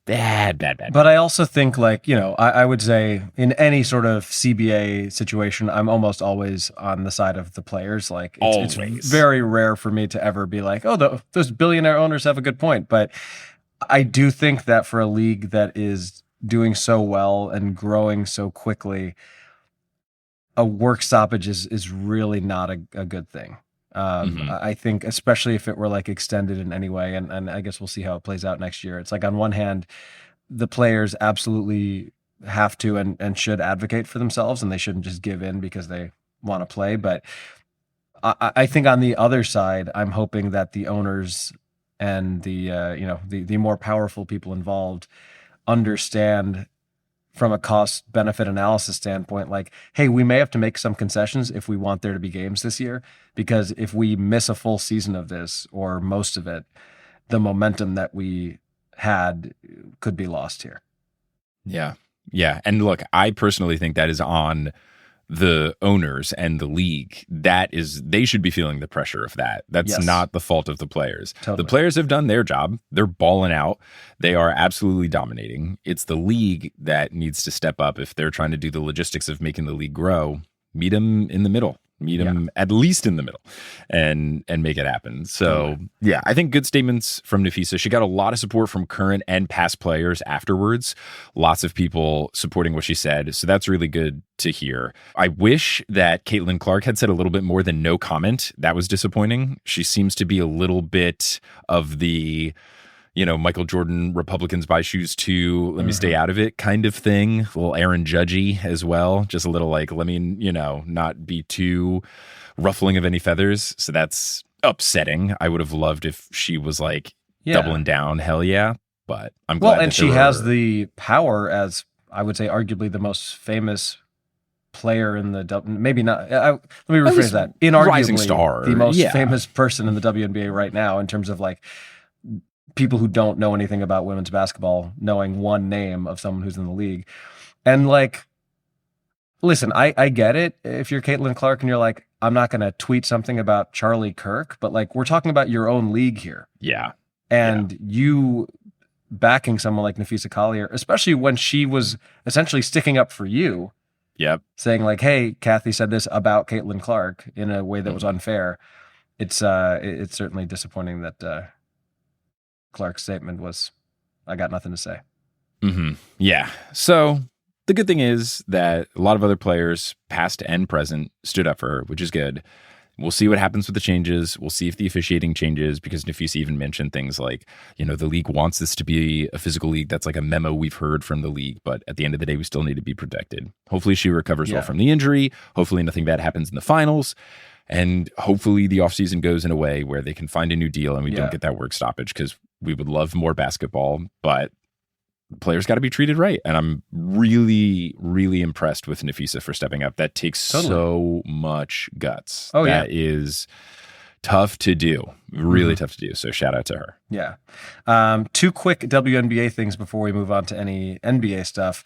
But I also think, like, you know, I would say in any sort of CBA situation, I'm almost always on the side of the players. Like, it's very rare for me to ever be like, oh, those billionaire owners have a good point. But I do think that for a league that is doing so well and growing so quickly, a work stoppage is really not a good thing. I think, especially if it were like extended in any way, and I guess we'll see how it plays out next year. It's like, on one hand, the players absolutely have to and should advocate for themselves, and they shouldn't just give in because they want to play. But I think on the other side, I'm hoping that the owners and the more powerful people involved understand from a cost benefit analysis standpoint, like, hey, we may have to make some concessions if we want there to be games this year, because if we miss a full season of this or most of it, the momentum that we had could be lost here. Yeah. And look, I personally think that is on the owners and the league. They should be feeling the pressure of that. That's not the fault of the players. Totally. The players have done their job. They're balling out. They are absolutely dominating. It's the league that needs to step up if they're trying to do the logistics of making the league grow. Meet them in the middle. Meet them at least in the middle and make it happen. So, I think good statements from Napheesa. She got a lot of support from current and past players afterwards. Lots of people supporting what she said. So that's really good to hear. I wish that Caitlin Clark had said a little bit more than no comment. That was disappointing. She seems to be a little bit of the, Michael Jordan, Republicans buy shoes too, let me stay out of it kind of thing. A little Aaron Judgy as well. Just a little like, let me, not be too ruffling of any feathers. So that's upsetting. I would have loved if she was like doubling down. Hell yeah. But I'm glad. Well, and she has the power as, I would say, arguably the most famous player in the maybe not. Let me rephrase that. Inarguably rising star, the most famous person in the WNBA right now in terms of like people who don't know anything about women's basketball knowing one name of someone who's in the league. And like, listen, I get it if you're Caitlin Clark and you're like, I'm not going to tweet something about Charlie Kirk, but like, we're talking about your own league here. Yeah. And you backing someone like Napheesa Collier, especially when she was essentially sticking up for you. Yep. Saying like, hey, Kathy said this about Caitlin Clark in a way that was unfair. It's certainly disappointing that Clark's statement was, I got nothing to say. Yeah. So the good thing is that a lot of other players, past and present, stood up for her, which is good. We'll see what happens with the changes. We'll see if the officiating changes, because Napheesa even mentioned things like, the league wants this to be a physical league. That's like a memo we've heard from the league. But at the end of the day, we still need to be protected. Hopefully she recovers well from the injury. Hopefully nothing bad happens in the finals. And hopefully the offseason goes in a way where they can find a new deal and we don't get that work stoppage, because we would love more basketball, but players got to be treated right. And I'm really, really impressed with Napheesa for stepping up. That takes so much guts. That is tough to do. Really tough to do. So shout out to her. Yeah. Two quick WNBA things before we move on to any NBA stuff.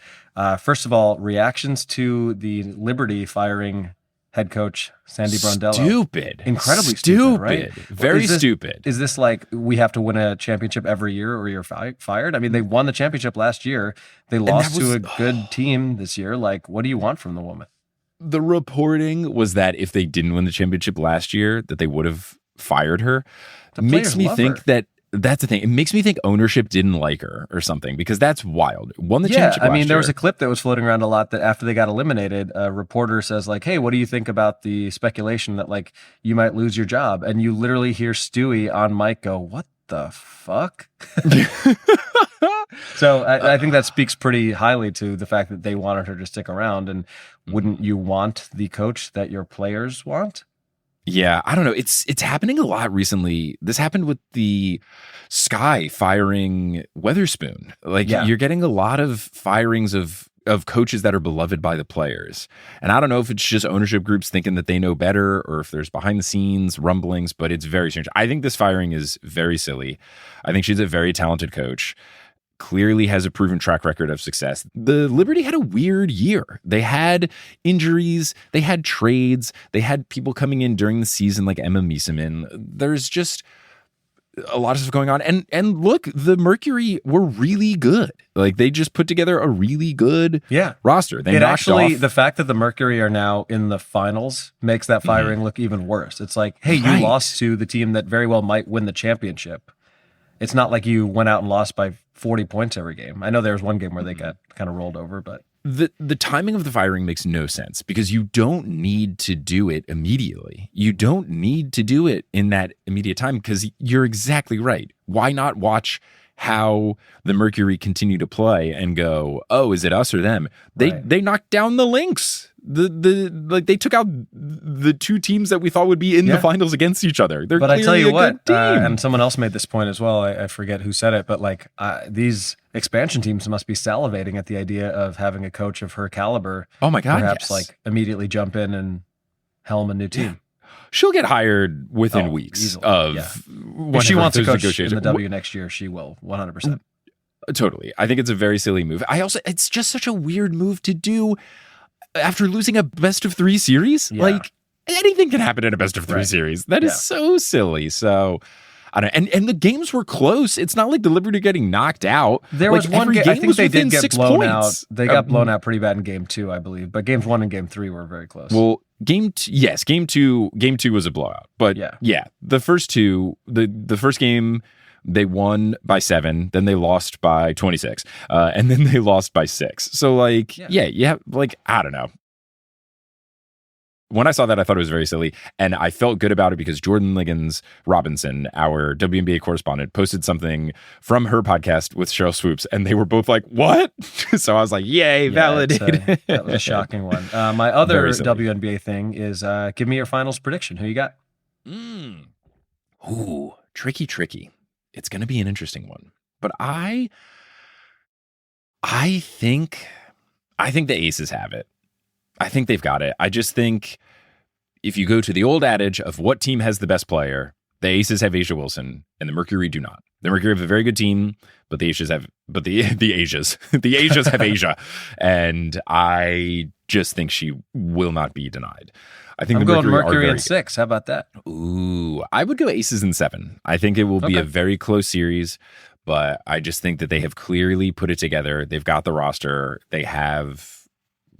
First of all, reactions to the Liberty firing head coach Sandy Brondello. Incredibly stupid, right? Very stupid. Is this like, we have to win a championship every year or you're fired? I mean, they won the championship last year. They lost to a good team this year. Like, what do you want from the woman? The reporting was that if they didn't win the championship last year, that they would have fired her. Makes me think that that's the thing. It makes me think ownership didn't like her or something, because that's wild. Won the championship last year. There was a clip that was floating around a lot that after they got eliminated, a reporter says like, hey, what do you think about the speculation that like you might lose your job? And you literally hear Stewie on mic go, what the fuck? So I think that speaks pretty highly to the fact that they wanted her to stick around. And wouldn't you want the coach that your players want? Yeah, I don't know. It's happening a lot recently. This happened with the Sky firing Weatherspoon. Like you're getting a lot of firings of coaches that are beloved by the players. And I don't know if it's just ownership groups thinking that they know better or if there's behind the scenes rumblings, but it's very strange. I think this firing is very silly. I think she's a very talented coach. clearly has a proven track record of success. The Liberty had a weird year. They had injuries, they had trades, they had people coming in during the season like Emma Miesemann. There's just a lot of stuff going on. And look, the Mercury were really good. Like, they just put together a really good roster. They knocked off. The fact that the Mercury are now in the finals makes that firing look even worse. It's like, hey, you lost to the team that very well might win the championship. It's not like you went out and lost by 40 points every game. I know there was one game where they got kind of rolled over, but the timing of the firing makes no sense because you don't need to do it immediately. You don't need to do it in that immediate time because you're exactly right. Why not watch how the Mercury continue to play and go, oh, is it us or them? They knocked down the Lynx. They took out the two teams that we thought would be in the finals against each other. They're but clearly I tell you a what, good team. And someone else made this point as well. I forget who said it, but like these expansion teams must be salivating at the idea of having a coach of her caliber. Oh my God, perhaps yes. like immediately jump in and helm a new team. Yeah. She'll get hired within weeks easily. of If she wants to coach in the W next year, she will 100%. Totally. I think it's a very silly move. It's just such a weird move to do after losing a best of 3 series. Yeah. Like, anything can happen in a best of 3 series. That is so silly. So I don't know. And the games were close. It's not like the Liberty getting knocked out. There was one game, I think they did get blown out. They got blown out pretty bad in game 2, I believe. But games 1 and game 3 were very close. Well, game two was a blowout. But the first two, the first game, they won by 7, then they lost by 26, and then they lost by 6. So like, I don't know. When I saw that, I thought it was very silly, and I felt good about it because Jordan Liggins Robinson, our WNBA correspondent, posted something from her podcast with Cheryl Swoops, and they were both like, "What?" So I was like, "Yay, validated!" That was a shocking one. My other WNBA thing is, give me your finals prediction. Who you got? Ooh, tricky. It's going to be an interesting one, but I think the Aces have it. I think they've got it. I just think if you go to the old adage of what team has the best player, the Aces have Asia Wilson and the Mercury do not. The Mercury have a very good team, but the Asias have Asia, and I just think she will not be denied. I think I'm going Mercury in 6. How about that? Ooh, I would go Aces in 7. I think it will be a very close series, but I just think that they have clearly put it together. They've got the roster. They have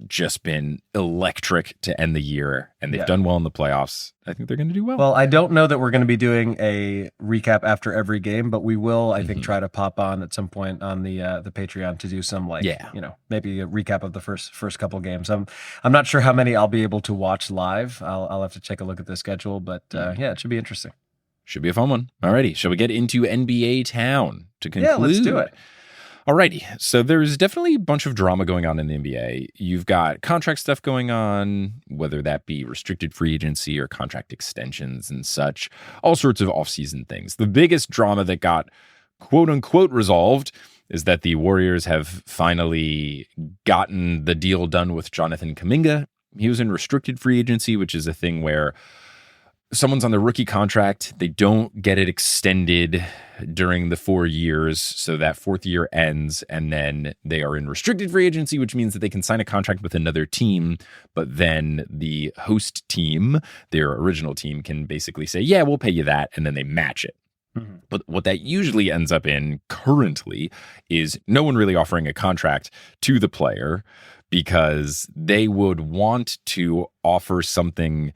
just been electric to end the year, and they've done well in the playoffs. I think they're going to do well. Well, I don't know that we're going to be doing a recap after every game, but we will, I think, try to pop on at some point on the Patreon to do some maybe a recap of the first couple games. I'm not sure how many I'll be able to watch live. I'll have to take a look at the schedule, but it should be interesting. Should be a fun one. Alrighty, shall we get into NBA Town to conclude? Yeah, let's do it. Alrighty, so there's definitely a bunch of drama going on in the NBA. You've got contract stuff going on, whether that be restricted free agency or contract extensions and such, all sorts of offseason things. The biggest drama that got quote-unquote resolved is that the Warriors have finally gotten the deal done with Jonathan Kuminga. He was in restricted free agency, which is a thing where someone's on the rookie contract, they don't get it extended during the 4 years, so that 4th year ends, and then they are in restricted free agency, which means that they can sign a contract with another team, but then the host team, their original team, can basically say, yeah, we'll pay you that, and then they match it. But what that usually ends up in currently is no one really offering a contract to the player because they would want to offer something.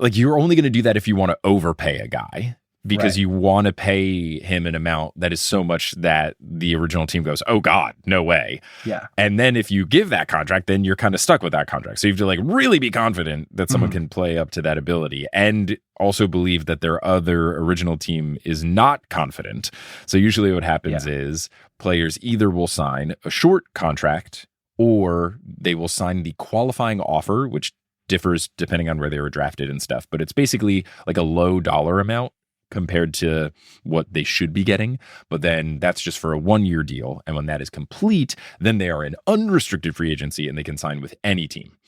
Like, you're only going to do that if you want to overpay a guy because you want to pay him an amount that is so much that the original team goes, oh God, no way. Yeah. And then if you give that contract, then you're kind of stuck with that contract. So you have to like really be confident that someone can play up to that ability and also believe that their other original team is not confident. So usually what happens is players either will sign a short contract or they will sign the qualifying offer, which differs depending on where they were drafted and stuff, but it's basically like a low dollar amount compared to what they should be getting. But then that's just for a 1-year deal. And when that is complete, then they are in unrestricted free agency and they can sign with any team.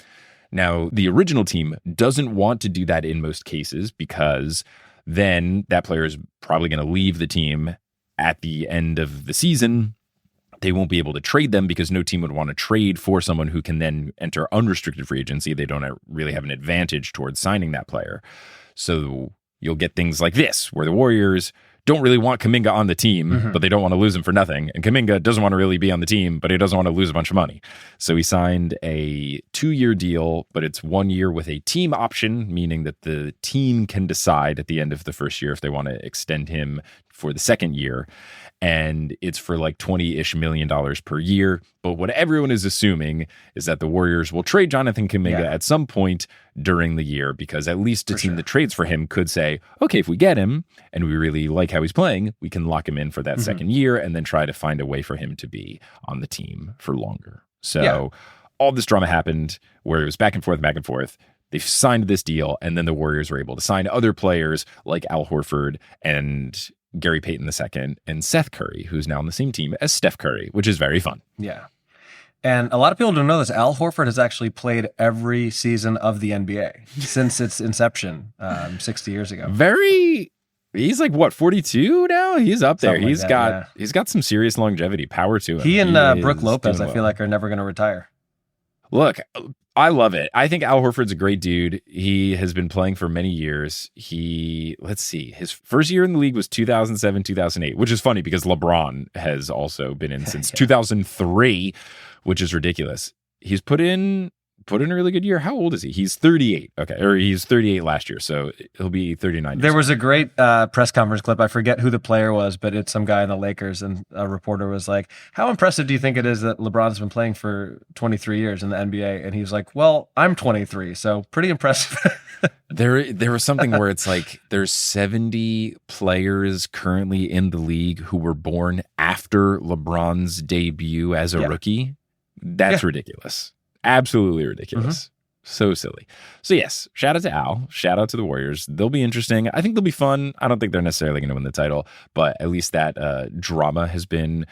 Now, the original team doesn't want to do that in most cases because then that player is probably going to leave the team at the end of the season. they won't be able to trade them because no team would want to trade for someone who can then enter unrestricted free agency. They don't really have an advantage towards signing that player. So you'll get things like this, where the Warriors don't really want Kuminga on the team, but they don't want to lose him for nothing. And Kuminga doesn't want to really be on the team, but he doesn't want to lose a bunch of money. So he signed a 2-year deal, but it's 1 year with a team option, meaning that the team can decide at the end of the first year if they want to extend him for the second year. And it's for like $20-ish million per year. But what everyone is assuming is that the Warriors will trade Jonathan Kuminga at some point during the year, because at least a team that trades for him could say, okay, if we get him and we really like how he's playing, we can lock him in for that second year and then try to find a way for him to be on the team for longer. So all this drama happened where it was back and forth. They signed this deal, and then the Warriors were able to sign other players like Al Horford and Gary Payton II and Seth Curry, who's now on the same team as Steph Curry, which is very fun. Yeah. And a lot of people don't know this. Al Horford has actually played every season of the NBA since its inception 60 years ago. He's like, what, 42 now? He's up there. Something He's got some serious longevity. Power to him. He and Brooke Lopez, I feel like, are never going to retire. Look, I love it. I think Al Horford's a great dude. He has been playing for many years. His first year in the league was 2007, 2008, which is funny because LeBron has also been in since 2003, which is ridiculous. He's put in a really good year. How old is he? He's 38. Okay. Or he's 38 last year. So he'll be 39. There was a great press conference clip. I forget who the player was, but it's some guy in the Lakers, and a reporter was like, how impressive do you think it is that LeBron's been playing for 23 years in the NBA? And he was like, well, I'm 23, so pretty impressive. There was something where it's like there's 70 players currently in the league who were born after LeBron's debut as a rookie. That's ridiculous. Absolutely ridiculous. So silly. So yes, shout out to Al. Shout out to the Warriors. They'll be interesting. I think they'll be fun. I don't think they're necessarily going to win the title, but at least that drama has been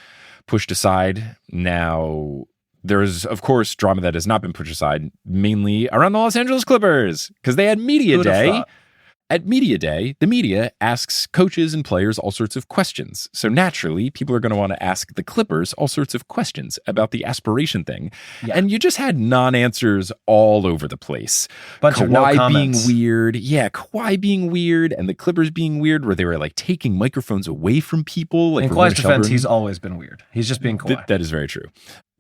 pushed aside. Now, there's, of course, drama that has not been pushed aside, mainly around the Los Angeles Clippers, because they had Media Day. At Media Day, the media asks coaches and players all sorts of questions. So naturally, people are going to want to ask the Clippers all sorts of questions about the aspiration thing. Yeah. And you just had non-answers all over the place. Bunch of no comments. Being weird. Yeah, Kawhi being weird and the Clippers being weird, where they were like taking microphones away from people. Like in Kawhi's defense, he's always been weird. He's just being Kawhi. That is very true.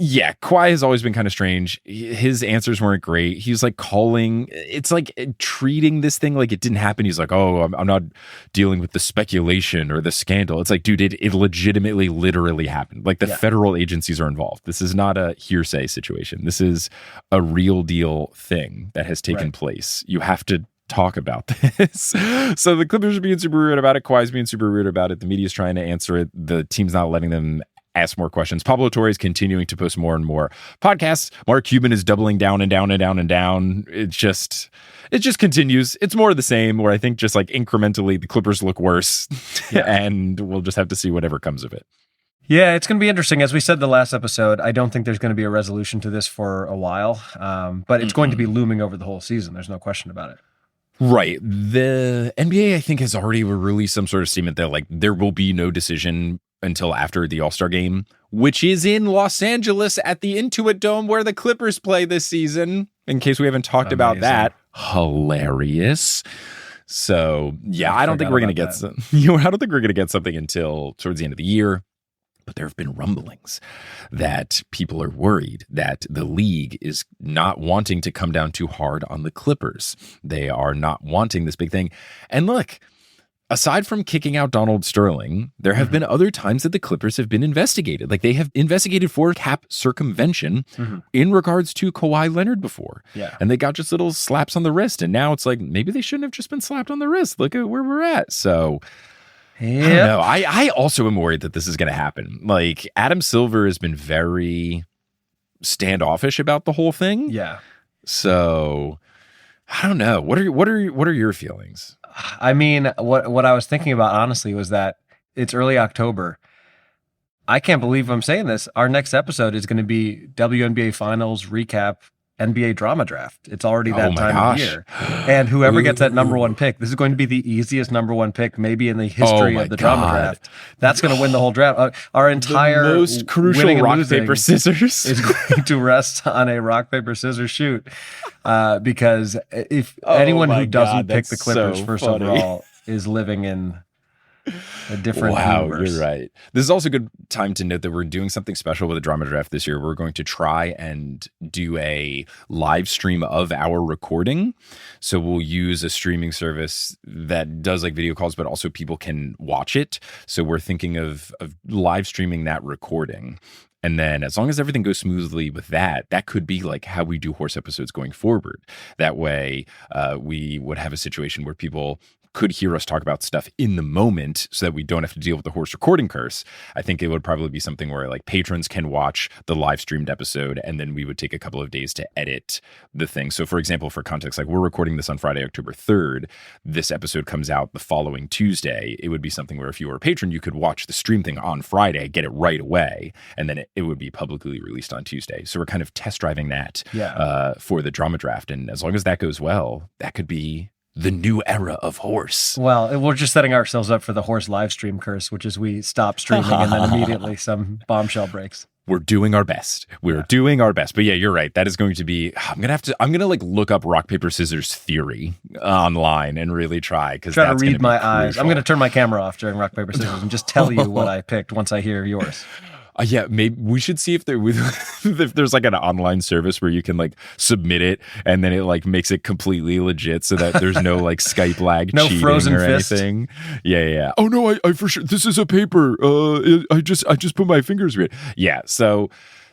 Yeah, Kawhi has always been kind of strange. His answers weren't great. He's like it's like treating this thing like it didn't happen. He's like, oh, I'm not dealing with the speculation or the scandal. It's like, dude, it legitimately, literally happened. Like the federal agencies are involved. This is not a hearsay situation. This is a real deal thing that has taken place. You have to talk about this. So the Clippers are being super weird about it. Kawhi's being super weird about it. The media's trying to answer it. The team's not letting them ask more questions. Pablo Torre is continuing to post more and more podcasts. Mark Cuban is doubling down and down and down and down. It just continues. It's more of the same, where I think just like incrementally the Clippers look worse and we'll just have to see whatever comes of it. Yeah, it's going to be interesting. As we said the last episode, I don't think there's going to be a resolution to this for a while, but it's going to be looming over the whole season. There's no question about it. Right. The NBA, I think, has already released some sort of statement that like there will be no decision until after the All-Star game, which is in Los Angeles at the Intuit Dome where the Clippers play this season, in case we haven't talked about that. Hilarious. So, yeah, I don't think we're going to get I don't think we're going to get something until towards the end of the year. But there have been rumblings that people are worried that the league is not wanting to come down too hard on the Clippers. They are not wanting this big thing. And look, aside from kicking out Donald Sterling, there have been other times that the Clippers have been investigated. Like they have investigated for cap circumvention in regards to Kawhi Leonard before. Yeah. And they got just little slaps on the wrist. And now it's like, maybe they shouldn't have just been slapped on the wrist. Look at where we're at. So I don't know. I also am worried that this is going to happen. Like Adam Silver has been very standoffish about the whole thing. Yeah. So I don't know. What are your feelings? I mean, what I was thinking about honestly was that it's early October. I can't believe I'm saying this. Our next episode is going to be WNBA Finals recap NBA drama draft. It's already that my time gosh. of year. And whoever gets that number one pick, this is going to be the easiest number one pick maybe in the history my of the drama God. draft. That's going to win the whole draft. Our entire The most crucial winning and rock, losing paper, scissors. is going to rest on a rock, paper, scissors shoot. Because if anyone my who doesn't God, pick the that's Clippers so first funny. overall is living in a different universe. You're right. This is also a good time to note that we're doing something special with the drama draft this year. We're going to try and do a live stream of our recording. So we'll use a streaming service that does like video calls, but also people can watch it. So we're thinking of live streaming that recording. And then as long as everything goes smoothly with that, that could be like how we do horse episodes going forward. That way we would have a situation where people could hear us talk about stuff in the moment so that we don't have to deal with the horse recording curse. I think it would probably be something where like patrons can watch the live streamed episode and then we would take a couple of days to edit the thing. So for example, for context, like we're recording this on Friday, October 3rd. This episode comes out the following Tuesday. It would be something where if you were a patron, you could watch the stream thing on Friday, get it right away, and then it would be publicly released on Tuesday. So we're kind of test driving that for the drama draft. And as long as that goes well, that could be the new era of horse. Well, we're just setting ourselves up for the horse live stream curse, which is we stop streaming and then immediately some bombshell breaks. We're doing our best. We're doing our best. But yeah, you're right. That is going to be, I'm going to like look up rock, paper, scissors theory online and really try. Try to read my eyes. I'm going to turn my camera off during rock, paper, scissors and just tell you what I picked once I hear yours. Yeah, maybe we should see if there's like an online service where you can like submit it and then it like makes it completely legit so that there's no like Skype lag, no cheating frozen or fist. anything. Yeah. Oh no, I for sure. This is a paper. I just put my fingers in it. Yeah. So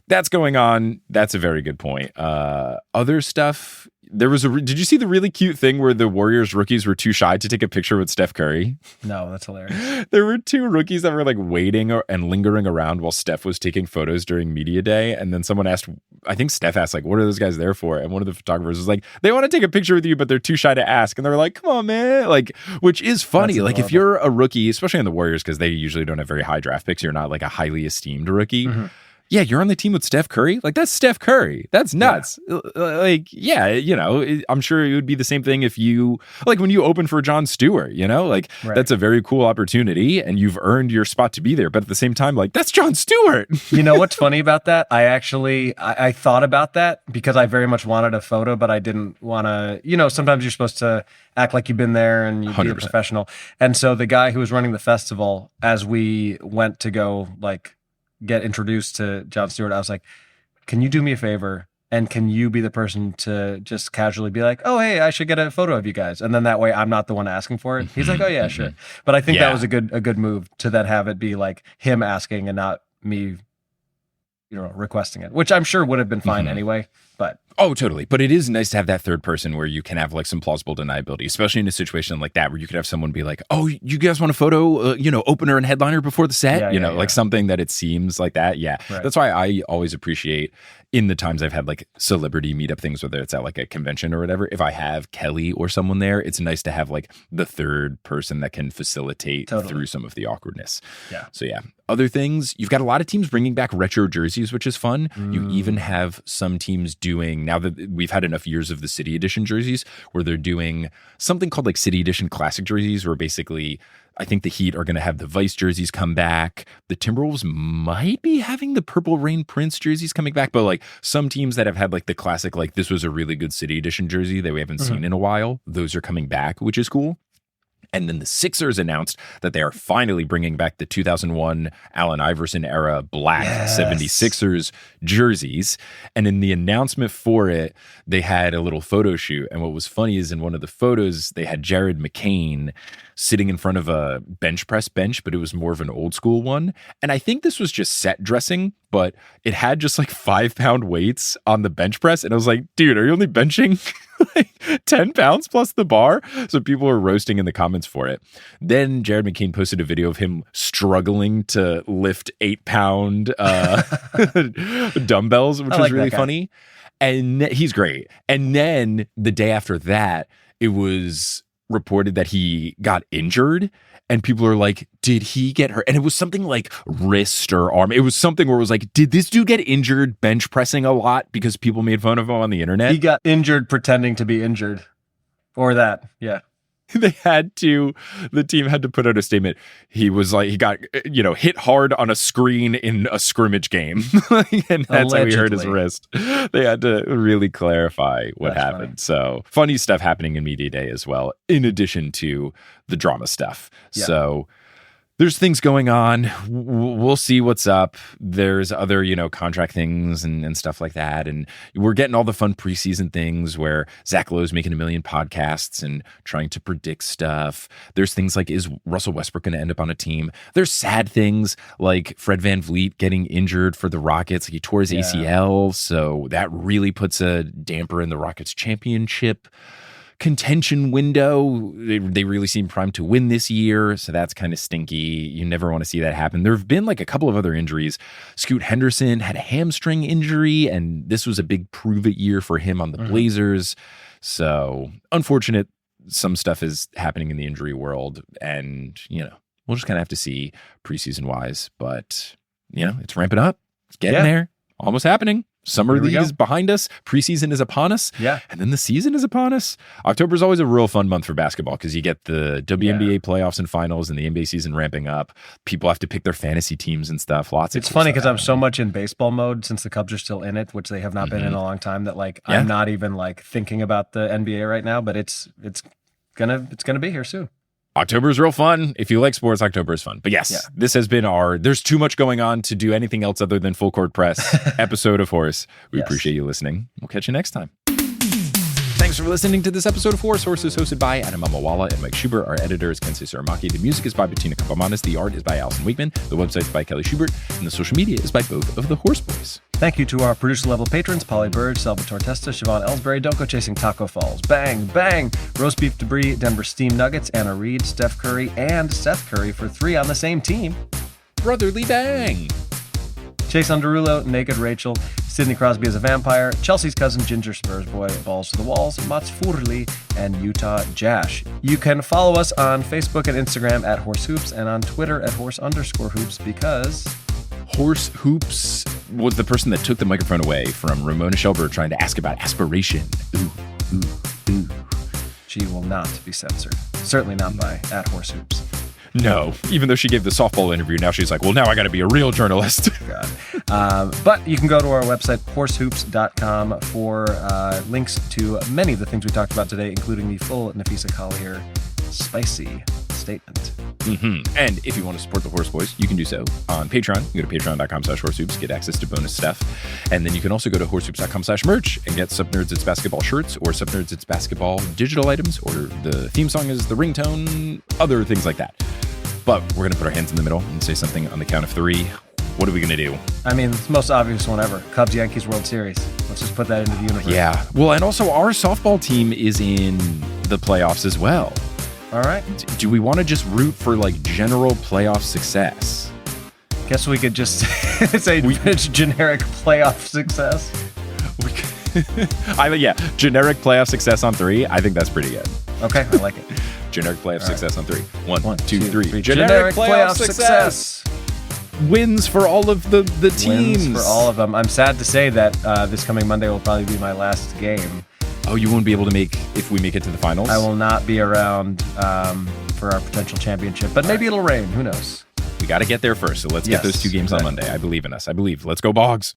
that's going on. That's a very good point. Other stuff. There was did you see the really cute thing where the Warriors rookies were too shy to take a picture with Steph Curry? No, that's hilarious. There were two rookies that were like waiting and lingering around while Steph was taking photos during media day. And then someone asked, I think Steph asked, like, what are those guys there for? And one of the photographers was like, they want to take a picture with you, but they're too shy to ask. And they were like, come on, man. Like, which is funny. Like if you're a rookie, especially on the Warriors, because they usually don't have very high draft picks, you're not like a highly esteemed rookie. Mm-hmm. Yeah, you're on the team with Steph Curry. Like, that's Steph Curry. That's nuts. Yeah. Like, yeah, you know, I'm sure it would be the same thing if you, like, when you open for Jon Stewart, you know, like, that's a very cool opportunity and you've earned your spot to be there. But at the same time, like, that's Jon Stewart. You know what's funny about that? I thought about that because I very much wanted a photo, but I didn't want to, you know, sometimes you're supposed to act like you've been there and you'd be a professional. And so the guy who was running the festival, as we went to go, like, get introduced to Jon Stewart, I was like, can you do me a favor and can you be the person to just casually be like, oh, hey, I should get a photo of you guys, and then that way I'm not the one asking for it. He's like, oh yeah, sure. But I think that was a good move to then have it be like him asking and not me, you know, requesting it, which I'm sure would have been fine anyway. But oh, totally. But it is nice to have that third person where you can have like some plausible deniability, especially in a situation like that where you could have someone be like, oh, you guys want a photo, you know, opener and headliner before the set, like something that it seems like that. Yeah. Right. That's why I always appreciate in the times I've had like celebrity meetup things, whether it's at like a convention or whatever, if I have Kelly or someone there, it's nice to have like the third person that can facilitate through some of the awkwardness. Yeah. So yeah. Other things, you've got a lot of teams bringing back retro jerseys, which is fun. You even have some teams doing, now that we've had enough years of the City Edition jerseys, where they're doing something called like City Edition Classic jerseys, where basically I think the Heat are going to have the Vice jerseys come back. The Timberwolves might be having the Purple Rain Prince jerseys coming back, but like some teams that have had like the classic, like this was a really good City Edition jersey that we haven't seen in a while, those are coming back, which is cool. And then the Sixers announced that they are finally bringing back the 2001 Allen Iverson era black 76ers jerseys. And in the announcement for it, they had a little photo shoot. And what was funny is in one of the photos, they had Jared McCain sitting in front of a bench press bench, but it was more of an old school one. And I think this was just set dressing, but it had just like 5-pound weights on the bench press. And I was like, dude, are you only benching like 10 pounds plus the bar? So people were roasting in the comments for it. Then Jared McCain posted a video of him struggling to lift 8-pound dumbbells, which was really funny. And he's great. And then the day after that, it was reported that he got injured, and people are like, did he get hurt? And it was something like wrist or arm. It was something where it was like, did this dude get injured bench pressing a lot because people made fun of him on the internet? He got injured pretending to be injured. Or that, yeah. The team had to put out a statement. He was like, he got, hit hard on a screen in a scrimmage game. And that's how he hurt his wrist. They had to really clarify what happened. Funny. So funny stuff happening in Media Day as well, in addition to the drama stuff. Yeah. So there's things going on. We'll see what's up. There's other, contract things and stuff like that. And we're getting all the fun preseason things where Zach Lowe's making a million podcasts and trying to predict stuff. There's things like, is Russell Westbrook going to end up on a team? There's sad things like Fred VanVleet getting injured for the Rockets. Like he tore his ACL. So that really puts a damper in the Rockets championship contention window. They really seem primed to win this year, so that's kind of stinky. You never want to see that happen. There have been like a couple of other injuries. Scoot Henderson had a hamstring injury, and this was a big prove-it year for him on the Blazers. So unfortunate. Some stuff is happening in the injury world, and we'll just kind of have to see preseason-wise. But it's ramping up. It's getting there. Almost happening. Summer league is behind us. Preseason is upon us. Yeah. And then the season is upon us. October is always a real fun month for basketball because you get the WNBA playoffs and finals and the NBA season ramping up. People have to pick their fantasy teams and stuff. It's funny because I'm so much in baseball mode since the Cubs are still in it, which they have not been in a long time, that I'm not even thinking about the NBA right now, but it's gonna be here soon. October is real fun. If you like sports, October is fun. But yes, this has been there's too much going on to do anything else other than Full Court Press episode of Horse. We appreciate you listening. We'll catch you next time. Thanks for listening to this episode of Horse. Horse is hosted by Adam Amawala and Mike Schubert. Our editor is Kensei Saramaki. The music is by Bettina Kampamanis. The art is by Allison Wakeman. The website is by Kelly Schubert. And the social media is by both of the Horse Boys. Thank you to our producer-level patrons, Polly Burge, Salvatore Testa, Siobhan Ellsbury, Don't Go Chasing Taco Falls, Bang, Bang, Roast Beef Debris, Denver Steam Nuggets, Anna Reed, Steph Curry, and Seth Curry for 3 on the same team. Brotherly Bang! Chase Underulo, Naked Rachel, Sidney Crosby as a Vampire, Chelsea's Cousin, Ginger Spurs Boy, Balls to the Walls, Mats Furli, and Utah Jash. You can follow us on Facebook and Instagram at Horse Hoops and on Twitter at Horse_Hoops because Horse Hoops was the person that took the microphone away from Ramona Shelburne trying to ask about aspiration. Ooh, ooh, ooh. She will not be censored. Certainly not by at Horse Hoops. No, even though she gave the softball interview, now she's like, well, now I got to be a real journalist. God. But you can go to our website, horsehoops.com, for links to many of the things we talked about today, including the full Napheesa Collier spicy statement. And if you want to support the Horse Boys, you can do so on Patreon. You go to patreon.com/horsehoops, get access to bonus stuff. And then you can also go to horsehoops.com/merch and get Subnerds It's Basketball shirts or Subnerds It's Basketball digital items, or the theme song is the ringtone, other things like that. But we're going to put our hands in the middle and say something on the count of 3. What are we going to do? I mean, it's the most obvious one ever. Cubs-Yankees World Series. Let's just put that into the universe. Yeah. Well, and also our softball team is in the playoffs as well. All right. Do we want to just root for general playoff success? Guess we could just say generic playoff success. Generic playoff success on 3. I think that's pretty good. Okay, I like it. Generic playoff success on 3. 1, 2, 3. Generic playoff success. Wins for all of the teams. Wins for all of them. I'm sad to say that this coming Monday will probably be my last game. Oh, you won't be able to if we make it to the finals? I will not be around for our potential championship, but maybe it'll rain. Who knows? We got to get there first, so let's get those 2 games on Monday. I believe in us. Let's go, Bogs.